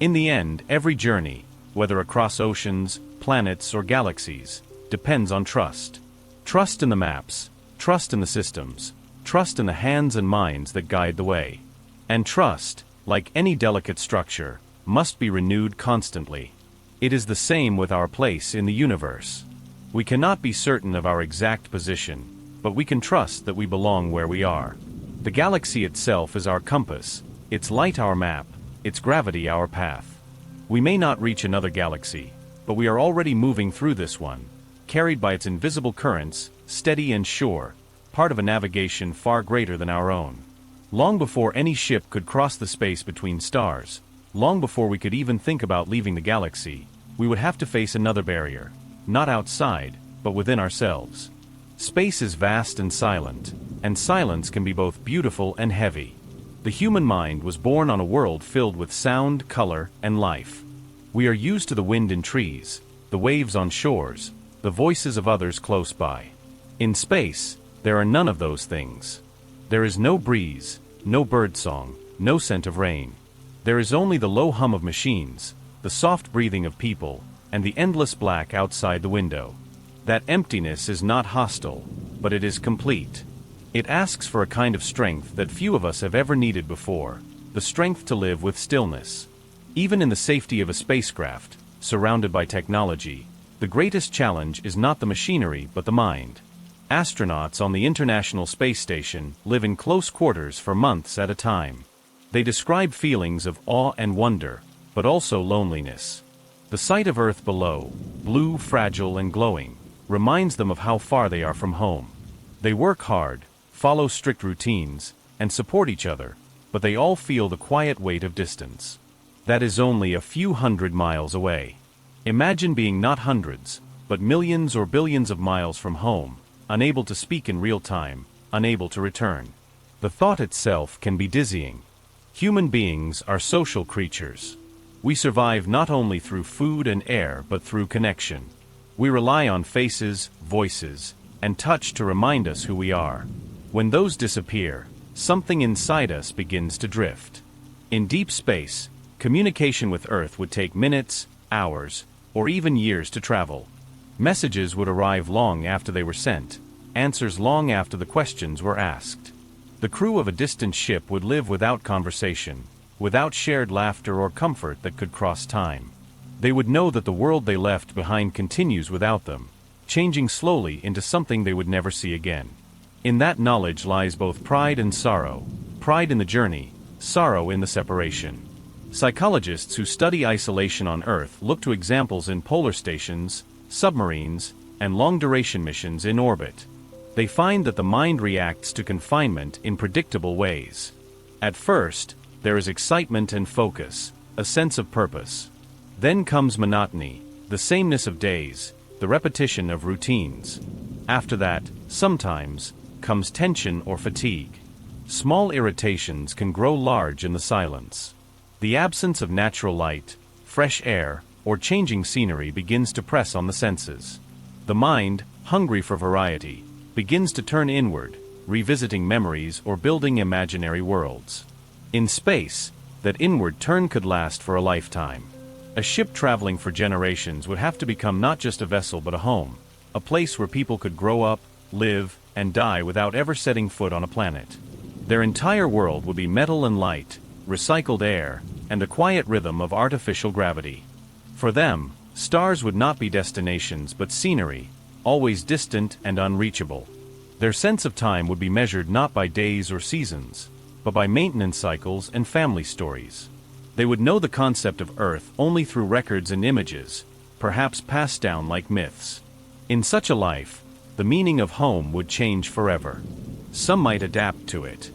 In the end, every journey, whether across oceans, planets, or galaxies, depends on trust. Trust in the maps, trust in the systems, trust in the hands and minds that guide the way. And trust, like any delicate structure, must be renewed constantly. It is the same with our place in the universe. We cannot be certain of our exact position, but we can trust that we belong where we are. The galaxy itself is our compass, its light our map, its gravity our path. We may not reach another galaxy, but we are already moving through this one, carried by its invisible currents, steady and sure, part of a navigation far greater than our own. Long before any ship could cross the space between stars, long before we could even think about leaving the galaxy, we would have to face another barrier, not outside, but within ourselves. Space is vast and silence can be both beautiful and heavy. The human mind was born on a world filled with sound, color, and life. We are used to the wind in trees, the waves on shores, the voices of others close by. In space, there are none of those things. There is no breeze, no birdsong, no scent of rain. There is only the low hum of machines, the soft breathing of people, and the endless black outside the window. That emptiness is not hostile, but it is complete. It asks for a kind of strength that few of us have ever needed before, the strength to live with stillness. Even in the safety of a spacecraft, surrounded by technology, the greatest challenge is not the machinery but the mind. Astronauts on the International Space Station live in close quarters for months at a time. They describe feelings of awe and wonder, but also loneliness. The sight of Earth below, blue, fragile, and glowing, reminds them of how far they are from home. They work hard, follow strict routines, and support each other, but they all feel the quiet weight of distance. That is only a few hundred miles away. Imagine being not hundreds, but millions or billions of miles from home, unable to speak in real time, unable to return. The thought itself can be dizzying. Human beings are social creatures. We survive not only through food and air but through connection. We rely on faces, voices, and touch to remind us who we are. When those disappear, something inside us begins to drift. In deep space, communication with Earth would take minutes, hours, or even years to travel. Messages would arrive long after they were sent, answers long after the questions were asked. The crew of a distant ship would live without conversation, without shared laughter or comfort that could cross time. They would know that the world they left behind continues without them, changing slowly into something they would never see again. In that knowledge lies both pride and sorrow, pride in the journey, sorrow in the separation. Psychologists who study isolation on Earth look to examples in polar stations, submarines, and long-duration missions in orbit. They find that the mind reacts to confinement in predictable ways. At first, there is excitement and focus, a sense of purpose. Then comes monotony, the sameness of days, the repetition of routines. After that, sometimes, comes tension or fatigue. Small irritations can grow large in the silence. The absence of natural light, fresh air, or changing scenery begins to press on the senses. The mind, hungry for variety, begins to turn inward, revisiting memories or building imaginary worlds. In space, that inward turn could last for a lifetime. A ship traveling for generations would have to become not just a vessel but a home, a place where people could grow up, live, and die without ever setting foot on a planet. Their entire world would be metal and light, recycled air, and the quiet rhythm of artificial gravity. For them, stars would not be destinations but scenery, always distant and unreachable. Their sense of time would be measured not by days or seasons, but by maintenance cycles and family stories. They would know the concept of Earth only through records and images, perhaps passed down like myths. In such a life, the meaning of home would change forever. Some might adapt to it.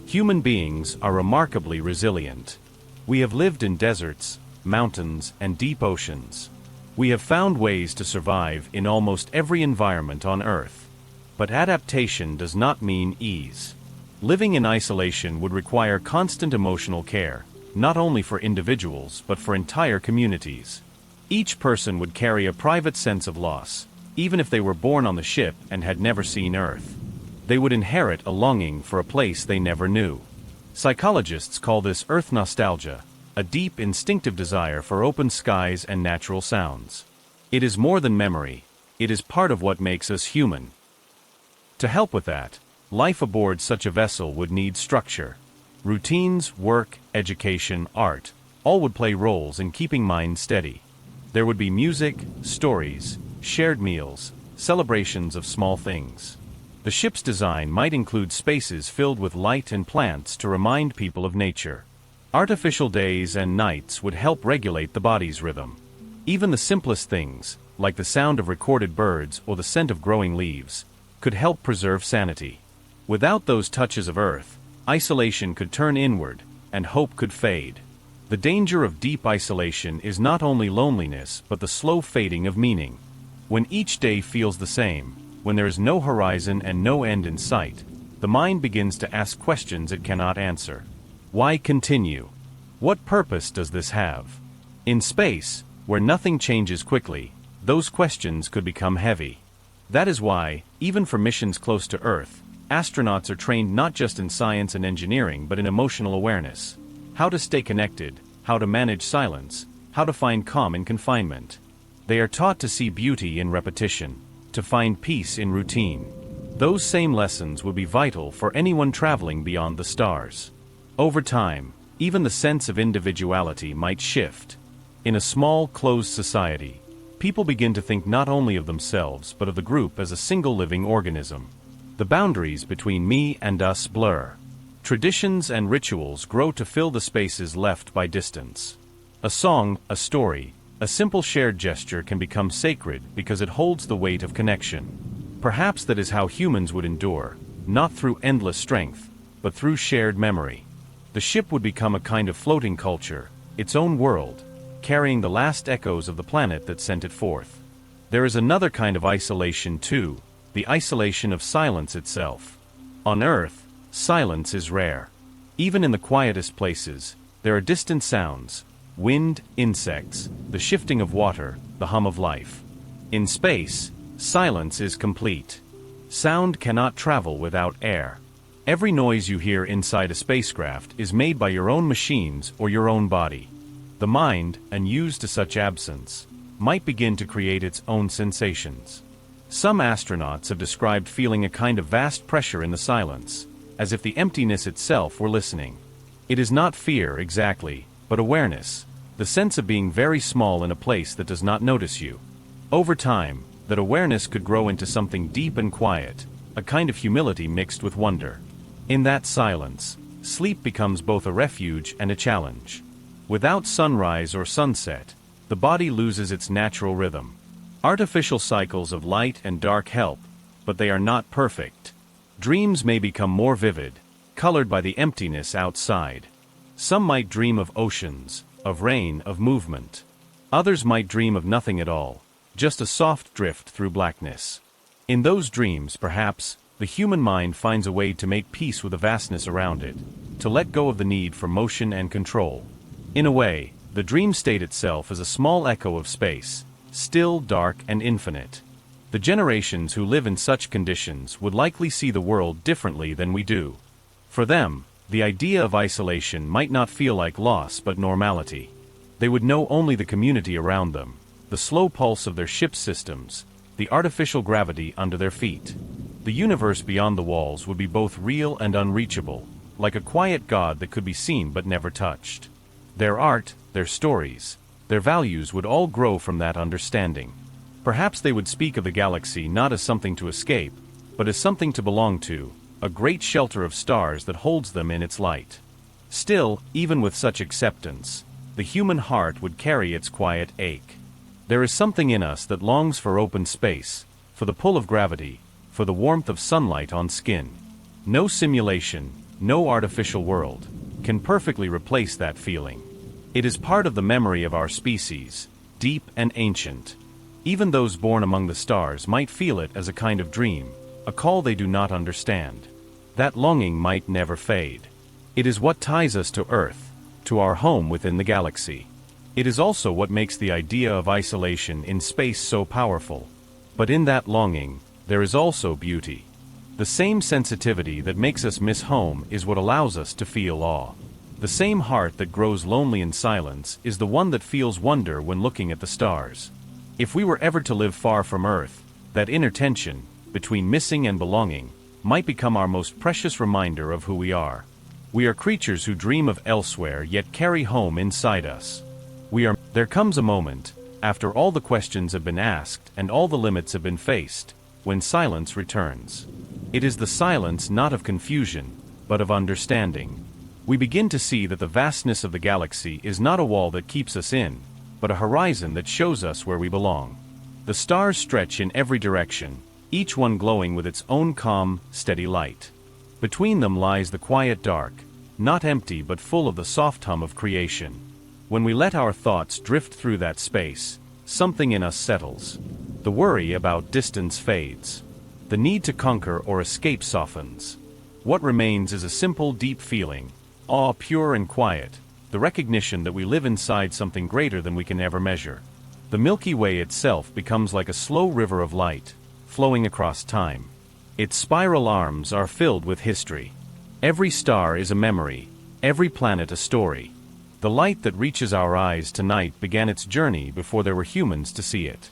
Human beings are remarkably resilient. We have lived in deserts, mountains, and deep oceans. We have found ways to survive in almost every environment on Earth. But adaptation does not mean ease. Living in isolation would require constant emotional care, not only for individuals but for entire communities. Each person would carry a private sense of loss, even if they were born on the ship and had never seen Earth. They would inherit a longing for a place they never knew. Psychologists call this Earth nostalgia, a deep instinctive desire for open skies and natural sounds. It is more than memory, it is part of what makes us human. To help with that, life aboard such a vessel would need structure. Routines, work, education, art, all would play roles in keeping minds steady. There would be music, stories, shared meals, celebrations of small things. The ship's design might include spaces filled with light and plants to remind people of nature. Artificial days and nights would help regulate the body's rhythm. Even the simplest things, like the sound of recorded birds or the scent of growing leaves, could help preserve sanity. Without those touches of Earth, isolation could turn inward, and hope could fade. The danger of deep isolation is not only loneliness but the slow fading of meaning. When each day feels the same, when there is no horizon and no end in sight, the mind begins to ask questions it cannot answer. Why continue? What purpose does this have? In space, where nothing changes quickly, those questions could become heavy. That is why, even for missions close to Earth, astronauts are trained not just in science and engineering but in emotional awareness. How to stay connected, how to manage silence, how to find calm in confinement. They are taught to see beauty in repetition, to find peace in routine. Those same lessons would be vital for anyone traveling beyond the stars. Over time, even the sense of individuality might shift. In a small, closed society, people begin to think not only of themselves but of the group as a single living organism. The boundaries between me and us blur. Traditions and rituals grow to fill the spaces left by distance. A song, a story, a simple shared gesture can become sacred because it holds the weight of connection. Perhaps that is how humans would endure, not through endless strength, but through shared memory. The ship would become a kind of floating culture, its own world, carrying the last echoes of the planet that sent it forth. There is another kind of isolation too, the isolation of silence itself. On Earth, silence is rare. Even in the quietest places, there are distant sounds, wind, insects, the shifting of water, the hum of life. In space, silence is complete. Sound cannot travel without air. Every noise you hear inside a spacecraft is made by your own machines or your own body. The mind, unused to such absence, might begin to create its own sensations. Some astronauts have described feeling a kind of vast pressure in the silence, as if the emptiness itself were listening. It is not fear exactly, but awareness, the sense of being very small in a place that does not notice you. Over time, that awareness could grow into something deep and quiet, a kind of humility mixed with wonder. In that silence, sleep becomes both a refuge and a challenge. Without sunrise or sunset, the body loses its natural rhythm. Artificial cycles of light and dark help, but they are not perfect. Dreams may become more vivid, colored by the emptiness outside. Some might dream of oceans, of rain, of movement. Others might dream of nothing at all, just a soft drift through blackness. In those dreams, perhaps, the human mind finds a way to make peace with the vastness around it, to let go of the need for motion and control. In a way, the dream state itself is a small echo of space, still, dark, and infinite. The generations who live in such conditions would likely see the world differently than we do. For them, the idea of isolation might not feel like loss but normality. They would know only the community around them, the slow pulse of their ship's systems, the artificial gravity under their feet. The universe beyond the walls would be both real and unreachable, like a quiet God that could be seen but never touched. Their art, their stories, their values would all grow from that understanding. Perhaps they would speak of the galaxy not as something to escape, but as something to belong to, a great shelter of stars that holds them in its light. Still, even with such acceptance, the human heart would carry its quiet ache. There is something in us that longs for open space, for the pull of gravity, for the warmth of sunlight on skin. No simulation, no artificial world, can perfectly replace that feeling. It is part of the memory of our species, deep and ancient. Even those born among the stars might feel it as a kind of dream, a call they do not understand. That longing might never fade. It is what ties us to Earth, to our home within the galaxy. It is also what makes the idea of isolation in space so powerful. But in that longing, there is also beauty. The same sensitivity that makes us miss home is what allows us to feel awe. The same heart that grows lonely in silence is the one that feels wonder when looking at the stars. If we were ever to live far from Earth, that inner tension, between missing and belonging, might become our most precious reminder of who we are. We are creatures who dream of elsewhere yet carry home inside us. There comes a moment, after all the questions have been asked and all the limits have been faced, when silence returns. It is the silence not of confusion, but of understanding. We begin to see that the vastness of the galaxy is not a wall that keeps us in, but a horizon that shows us where we belong. The stars stretch in every direction, each one glowing with its own calm, steady light. Between them lies the quiet dark, not empty but full of the soft hum of creation. When we let our thoughts drift through that space, something in us settles. The worry about distance fades. The need to conquer or escape softens. What remains is a simple, deep feeling, awe pure and quiet, the recognition that we live inside something greater than we can ever measure. The Milky Way itself becomes like a slow river of light, flowing across time. Its spiral arms are filled with history. Every star is a memory, every planet a story. The light that reaches our eyes tonight began its journey before there were humans to see it.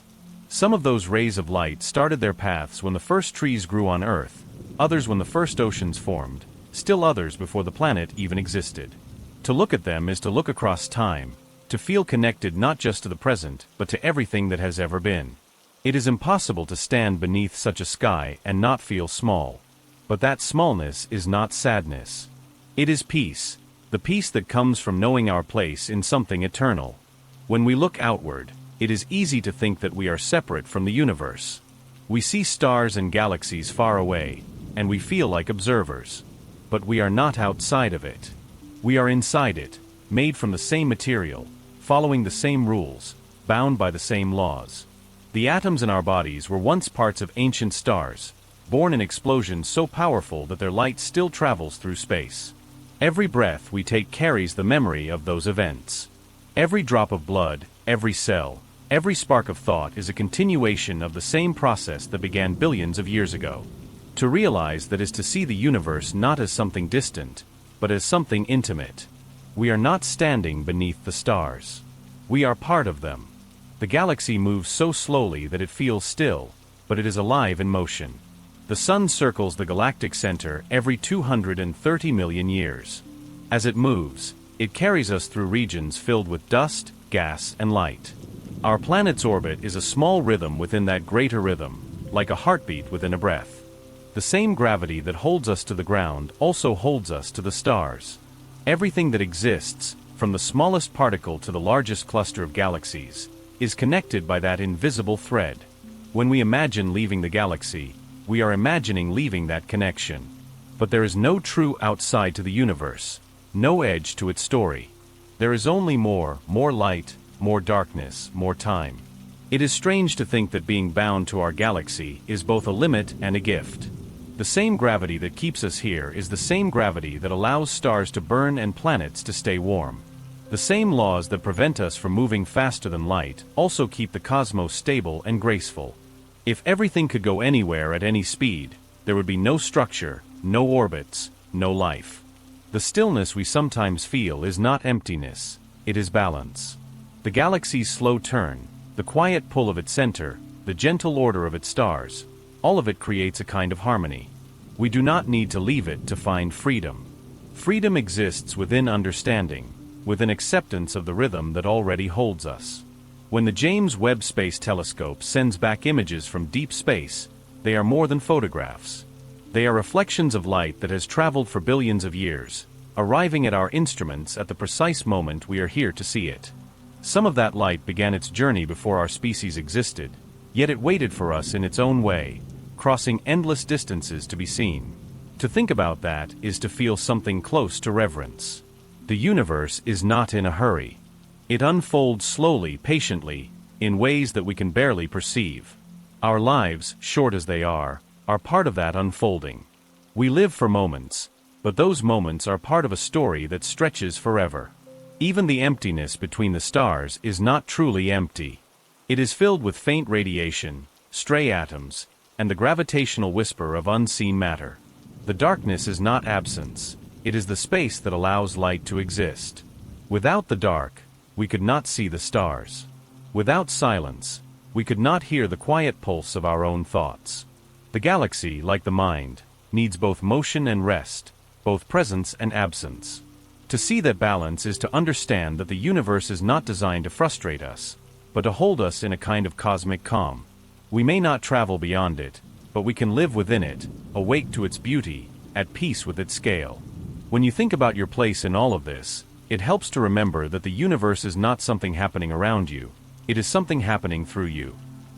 Some of those rays of light started their paths when the first trees grew on Earth, others when the first oceans formed, still others before the planet even existed. To look at them is to look across time, to feel connected not just to the present, but to everything that has ever been. It is impossible to stand beneath such a sky and not feel small. But that smallness is not sadness. It is peace, the peace that comes from knowing our place in something eternal. When we look outward, it is easy to think that we are separate from the universe. We see stars and galaxies far away, and we feel like observers. But we are not outside of it. We are inside it, made from the same material, following the same rules, bound by the same laws. The atoms in our bodies were once parts of ancient stars, born in explosions so powerful that their light still travels through space. Every breath we take carries the memory of those events. Every drop of blood, every cell, every spark of thought is a continuation of the same process that began billions of years ago. To realize that is to see the universe not as something distant, but as something intimate. We are not standing beneath the stars. We are part of them. The galaxy moves so slowly that it feels still, but it is alive in motion. The sun circles the galactic center every 230 million years. As it moves, it carries us through regions filled with dust, gas, and light. Our planet's orbit is a small rhythm within that greater rhythm, like a heartbeat within a breath. The same gravity that holds us to the ground also holds us to the stars. Everything that exists, from the smallest particle to the largest cluster of galaxies, is connected by that invisible thread. When we imagine leaving the galaxy, we are imagining leaving that connection. But there is no true outside to the universe, no edge to its story. There is only more light, more darkness, more time. It is strange to think that being bound to our galaxy is both a limit and a gift. The same gravity that keeps us here is the same gravity that allows stars to burn and planets to stay warm. The same laws that prevent us from moving faster than light also keep the cosmos stable and graceful. If everything could go anywhere at any speed, there would be no structure, no orbits, no life. The stillness we sometimes feel is not emptiness, it is balance. The galaxy's slow turn, the quiet pull of its center, the gentle order of its stars, all of it creates a kind of harmony. We do not need to leave it to find freedom. Freedom exists within understanding, within acceptance of the rhythm that already holds us. When the James Webb Space Telescope sends back images from deep space, they are more than photographs. They are reflections of light that has traveled for billions of years, arriving at our instruments at the precise moment we are here to see it. Some of that light began its journey before our species existed, yet it waited for us in its own way, crossing endless distances to be seen. To think about that is to feel something close to reverence. The universe is not in a hurry. It unfolds slowly, patiently, in ways that we can barely perceive. Our lives, short as they are part of that unfolding. We live for moments, but those moments are part of a story that stretches forever. Even the emptiness between the stars is not truly empty. It is filled with faint radiation, stray atoms, and the gravitational whisper of unseen matter. The darkness is not absence, it is the space that allows light to exist. Without the dark, we could not see the stars. Without silence, we could not hear the quiet pulse of our own thoughts. The galaxy, like the mind, needs both motion and rest, both presence and absence. To see that balance is to understand that the universe is not designed to frustrate us, but to hold us in a kind of cosmic calm. We may not travel beyond it, but we can live within it, awake to its beauty, at peace with its scale. When you think about your place in all of this, it helps to remember that the universe is not something happening around you, it is something happening through you.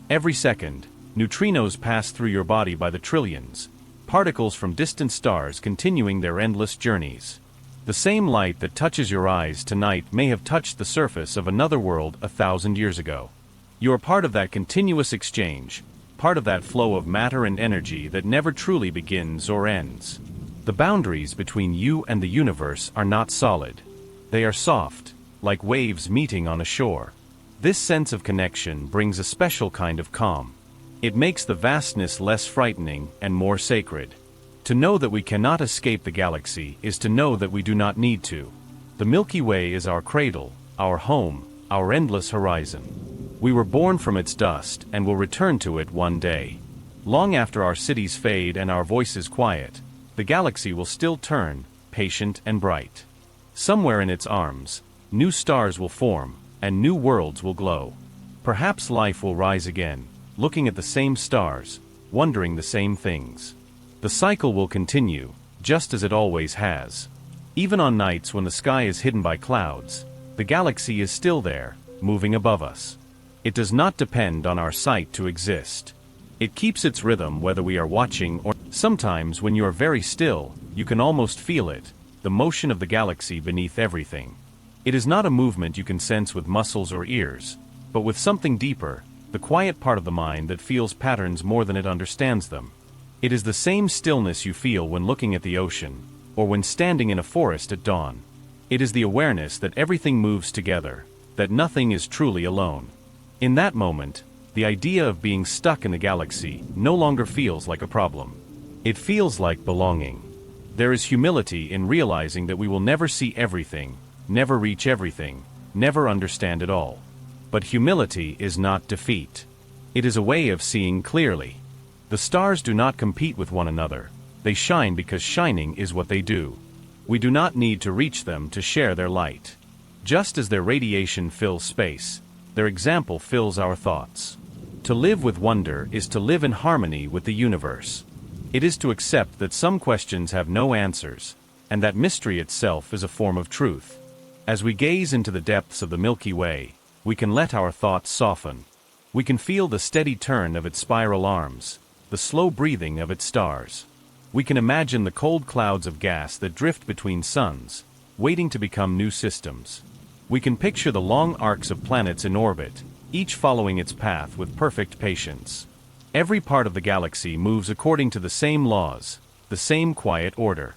Every second, neutrinos pass through your body by the trillions, particles from distant stars continuing their endless journeys. The same light that touches your eyes tonight may have touched the surface of another world 1,000 years ago. You are part of that continuous exchange, part of that flow of matter and energy that never truly begins or ends. The boundaries between you and the universe are not solid. They are soft, like waves meeting on a shore. This sense of connection brings a special kind of calm. It makes the vastness less frightening and more sacred. To know that we cannot escape the galaxy is to know that we do not need to. The Milky Way is our cradle, our home, our endless horizon. We were born from its dust and will return to it one day. Long after our cities fade and our voices quiet, the galaxy will still turn, patient and bright. Somewhere in its arms, new stars will form, and new worlds will glow. Perhaps life will rise again, looking at the same stars, wondering the same things. The cycle will continue, just as it always has. Even on nights when the sky is hidden by clouds, the galaxy is still there, moving above us. It does not depend on our sight to exist. It keeps its rhythm whether we are watching or... Sometimes when you are very still, you can almost feel it, the motion of the galaxy beneath everything. It is not a movement you can sense with muscles or ears, but with something deeper, the quiet part of the mind that feels patterns more than it understands them. It is the same stillness you feel when looking at the ocean, or when standing in a forest at dawn. It is the awareness that everything moves together, that nothing is truly alone. In that moment, the idea of being stuck in the galaxy no longer feels like a problem. It feels like belonging. There is humility in realizing that we will never see everything, never reach everything, never understand it all. But humility is not defeat. It is a way of seeing clearly. The stars do not compete with one another. They shine because shining is what they do. We do not need to reach them to share their light. Just as their radiation fills space, their example fills our thoughts. To live with wonder is to live in harmony with the universe. It is to accept that some questions have no answers, and that mystery itself is a form of truth. As we gaze into the depths of the Milky Way, we can let our thoughts soften. We can feel the steady turn of its spiral arms, the slow breathing of its stars. We can imagine the cold clouds of gas that drift between suns, waiting to become new systems. We can picture the long arcs of planets in orbit, each following its path with perfect patience. Every part of the galaxy moves according to the same laws, the same quiet order.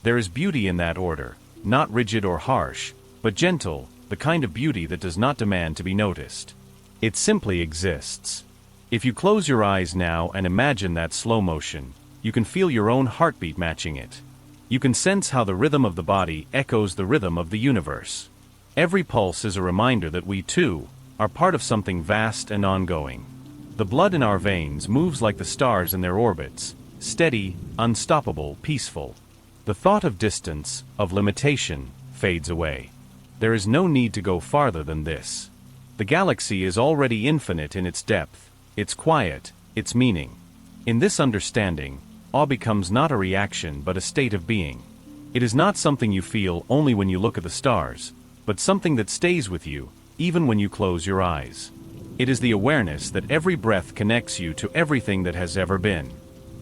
There is beauty in that order, not rigid or harsh, but gentle, the kind of beauty that does not demand to be noticed. It simply exists. If you close your eyes now and imagine that slow motion, you can feel your own heartbeat matching it. You can sense how the rhythm of the body echoes the rhythm of the universe. Every pulse is a reminder that we, too, are part of something vast and ongoing. The blood in our veins moves like the stars in their orbits, steady, unstoppable, peaceful. The thought of distance, of limitation, fades away. There is no need to go farther than this. The galaxy is already infinite in its depth, its quiet, its meaning. In this understanding, awe becomes not a reaction but a state of being. It is not something you feel only when you look at the stars, but something that stays with you, even when you close your eyes. It is the awareness that every breath connects you to everything that has ever been.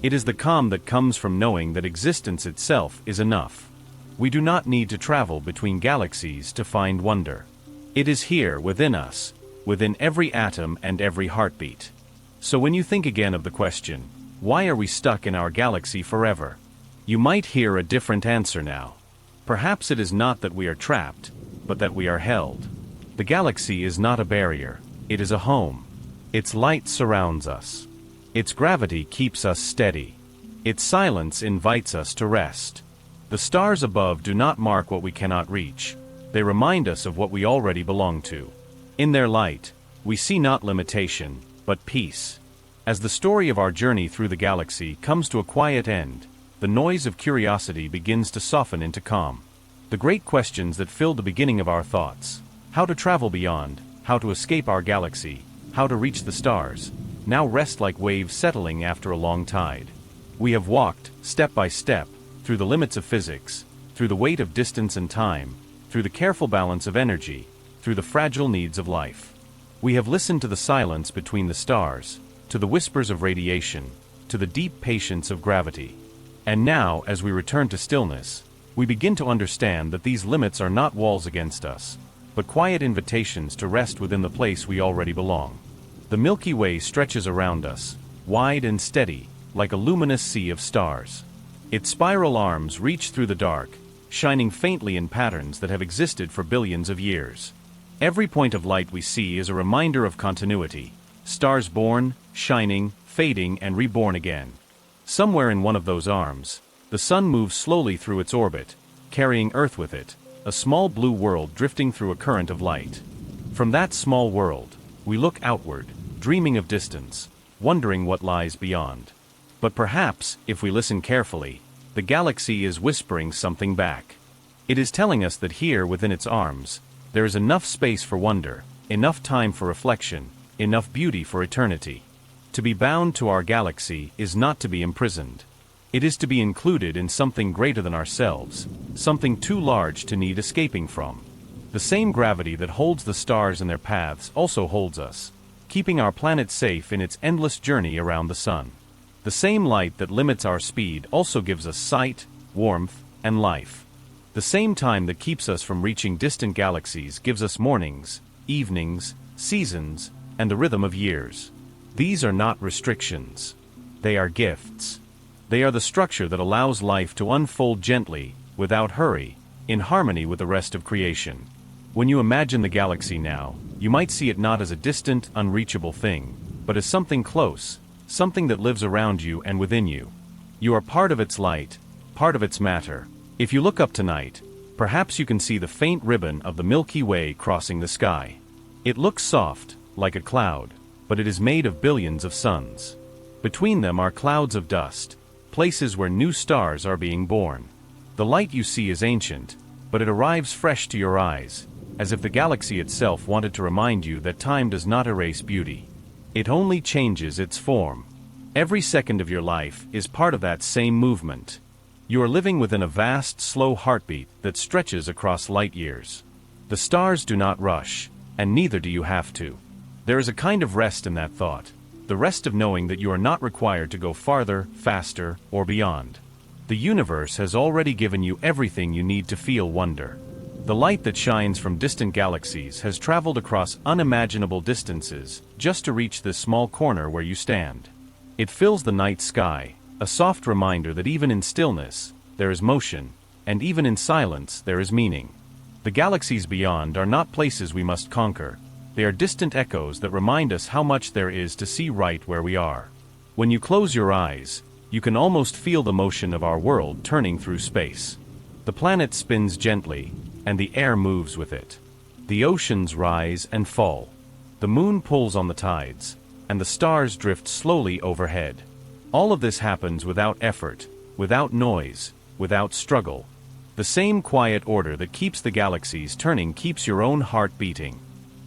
It is the calm that comes from knowing that existence itself is enough. We do not need to travel between galaxies to find wonder. It is here within us, within every atom and every heartbeat. So when you think again of the question, why are we stuck in our galaxy forever? You might hear a different answer now. Perhaps it is not that we are trapped, but that we are held. The galaxy is not a barrier, it is a home. Its light surrounds us. Its gravity keeps us steady. Its silence invites us to rest. The stars above do not mark what we cannot reach. They remind us of what we already belong to. In their light, we see not limitation, but peace. As the story of our journey through the galaxy comes to a quiet end, the noise of curiosity begins to soften into calm. The great questions that filled the beginning of our thoughts, how to travel beyond, how to escape our galaxy, how to reach the stars, now rest like waves settling after a long tide. We have walked, step by step, through the limits of physics, through the weight of distance and time, through the careful balance of energy, through the fragile needs of life. We have listened to the silence between the stars, to the whispers of radiation, to the deep patience of gravity. And now, as we return to stillness, we begin to understand that these limits are not walls against us, but quiet invitations to rest within the place we already belong. The Milky Way stretches around us, wide and steady, like a luminous sea of stars. Its spiral arms reach through the dark, shining faintly in patterns that have existed for billions of years. Every point of light we see is a reminder of continuity, stars born, shining, fading, and reborn again. Somewhere in one of those arms, the sun moves slowly through its orbit, carrying Earth with it, a small blue world drifting through a current of light. From that small world, we look outward, dreaming of distance, wondering what lies beyond. But perhaps, if we listen carefully, the galaxy is whispering something back. It is telling us that here within its arms, there is enough space for wonder, enough time for reflection, enough beauty for eternity. To be bound to our galaxy is not to be imprisoned. It is to be included in something greater than ourselves, something too large to need escaping from. The same gravity that holds the stars in their paths also holds us, keeping our planet safe in its endless journey around the sun. The same light that limits our speed also gives us sight, warmth, and life. The same time that keeps us from reaching distant galaxies gives us mornings, evenings, seasons, and the rhythm of years. These are not restrictions. They are gifts. They are the structure that allows life to unfold gently, without hurry, in harmony with the rest of creation. When you imagine the galaxy now, you might see it not as a distant, unreachable thing, but as something close, something that lives around you and within you. You are part of its light, part of its matter. If you look up tonight, perhaps you can see the faint ribbon of the Milky Way crossing the sky. It looks soft, like a cloud, but it is made of billions of suns. Between them are clouds of dust, places where new stars are being born. The light you see is ancient, but it arrives fresh to your eyes, as if the galaxy itself wanted to remind you that time does not erase beauty. It only changes its form. Every second of your life is part of that same movement. You are living within a vast, slow heartbeat that stretches across light years. The stars do not rush, and neither do you have to. There is a kind of rest in that thought, the rest of knowing that you are not required to go farther, faster, or beyond. The universe has already given you everything you need to feel wonder. The light that shines from distant galaxies has traveled across unimaginable distances just to reach this small corner where you stand. It fills the night sky, a soft reminder that even in stillness, there is motion, and even in silence, there is meaning. The galaxies beyond are not places we must conquer. They are distant echoes that remind us how much there is to see right where we are. When you close your eyes, you can almost feel the motion of our world turning through space. The planet spins gently, and the air moves with it. The oceans rise and fall. The moon pulls on the tides, and the stars drift slowly overhead. All of this happens without effort, without noise, without struggle. The same quiet order that keeps the galaxies turning keeps your own heart beating.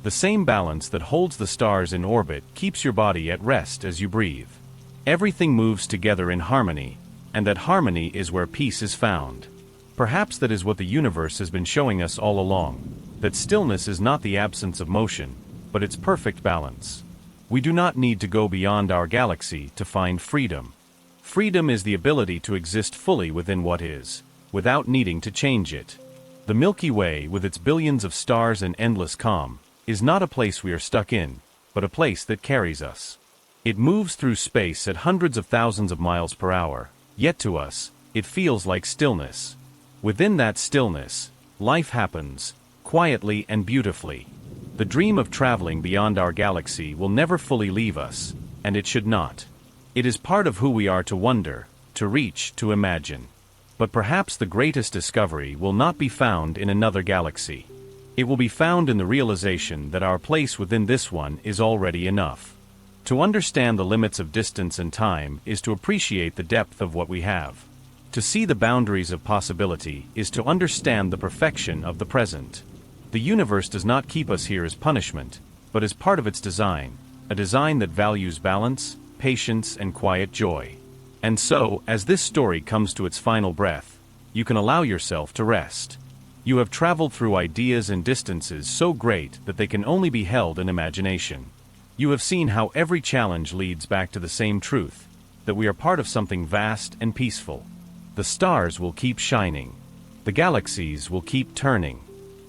The same balance that holds the stars in orbit keeps your body at rest as you breathe. Everything moves together in harmony, and that harmony is where peace is found. Perhaps that is what the universe has been showing us all along, that stillness is not the absence of motion, but its perfect balance. We do not need to go beyond our galaxy to find freedom. Freedom is the ability to exist fully within what is, without needing to change it. The Milky Way, with its billions of stars and endless calm, is not a place we are stuck in, but a place that carries us. It moves through space at hundreds of thousands of miles per hour, yet to us, it feels like stillness. Within that stillness, life happens, quietly and beautifully. The dream of traveling beyond our galaxy will never fully leave us, and it should not. It is part of who we are to wonder, to reach, to imagine. But perhaps the greatest discovery will not be found in another galaxy. It will be found in the realization that our place within this one is already enough. To understand the limits of distance and time is to appreciate the depth of what we have. To see the boundaries of possibility is to understand the perfection of the present. The universe does not keep us here as punishment, but as part of its design, a design that values balance, patience, and quiet joy. And so, as this story comes to its final breath, you can allow yourself to rest. You have traveled through ideas and distances so great that they can only be held in imagination. You have seen how every challenge leads back to the same truth, that we are part of something vast and peaceful. The stars will keep shining. The galaxies will keep turning.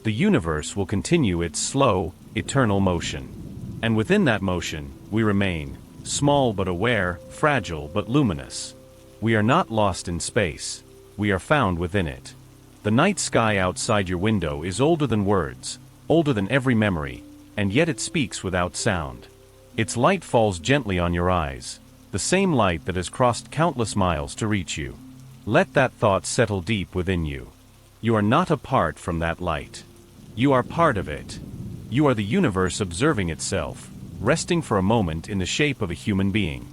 The universe will continue its slow, eternal motion. And within that motion, we remain, small but aware, fragile but luminous. We are not lost in space. We are found within it. The night sky outside your window is older than words, older than every memory, and yet it speaks without sound. Its light falls gently on your eyes, the same light that has crossed countless miles to reach you. Let that thought settle deep within you. You are not apart from that light. You are part of it. You are the universe observing itself, resting for a moment in the shape of a human being.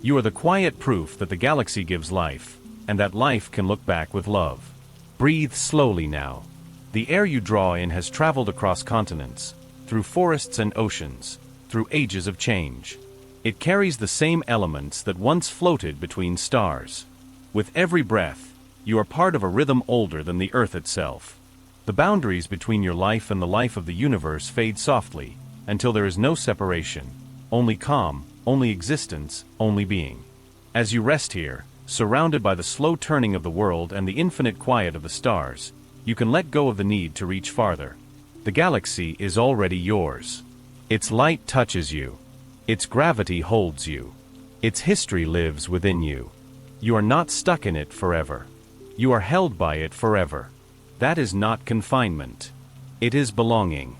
You are the quiet proof that the galaxy gives life, and that life can look back with love. Breathe slowly now. The air you draw in has traveled across continents, through forests and oceans, through ages of change. It carries the same elements that once floated between stars. With every breath, you are part of a rhythm older than the earth itself. The boundaries between your life and the life of the universe fade softly, until there is no separation, only calm, only existence, only being. As you rest here, surrounded by the slow turning of the world and the infinite quiet of the stars, you can let go of the need to reach farther. The galaxy is already yours. Its light touches you. Its gravity holds you. Its history lives within you. You are not stuck in it forever. You are held by it forever. That is not confinement. It is belonging.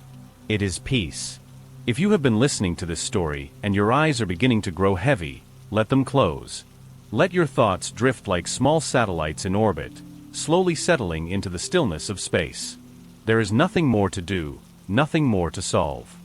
It is peace. If you have been listening to this story and your eyes are beginning to grow heavy, let them close. Let your thoughts drift like small satellites in orbit, slowly settling into the stillness of space. There is nothing more to do, nothing more to solve.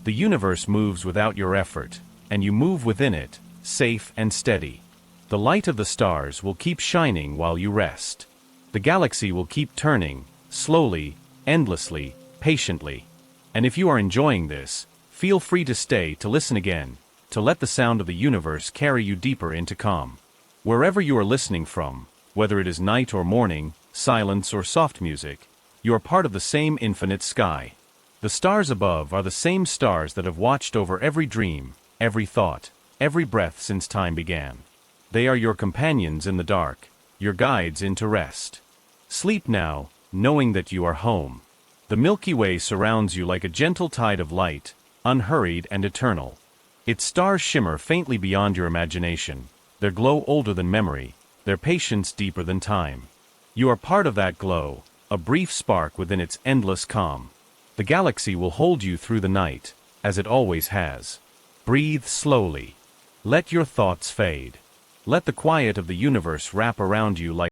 The universe moves without your effort, and you move within it, safe and steady. The light of the stars will keep shining while you rest. The galaxy will keep turning, slowly, endlessly, patiently. And if you are enjoying this, feel free to stay to listen again, to let the sound of the universe carry you deeper into calm. Wherever you are listening from, whether it is night or morning, silence or soft music, you are part of the same infinite sky. The stars above are the same stars that have watched over every dream, every thought, every breath since time began. They are your companions in the dark, your guides into rest. Sleep now, knowing that you are home. The Milky Way surrounds you like a gentle tide of light, unhurried and eternal. Its stars shimmer faintly beyond your imagination, their glow older than memory, their patience deeper than time. You are part of that glow, a brief spark within its endless calm. The galaxy will hold you through the night, as it always has. Breathe slowly. Let your thoughts fade. Let the quiet of the universe wrap around you like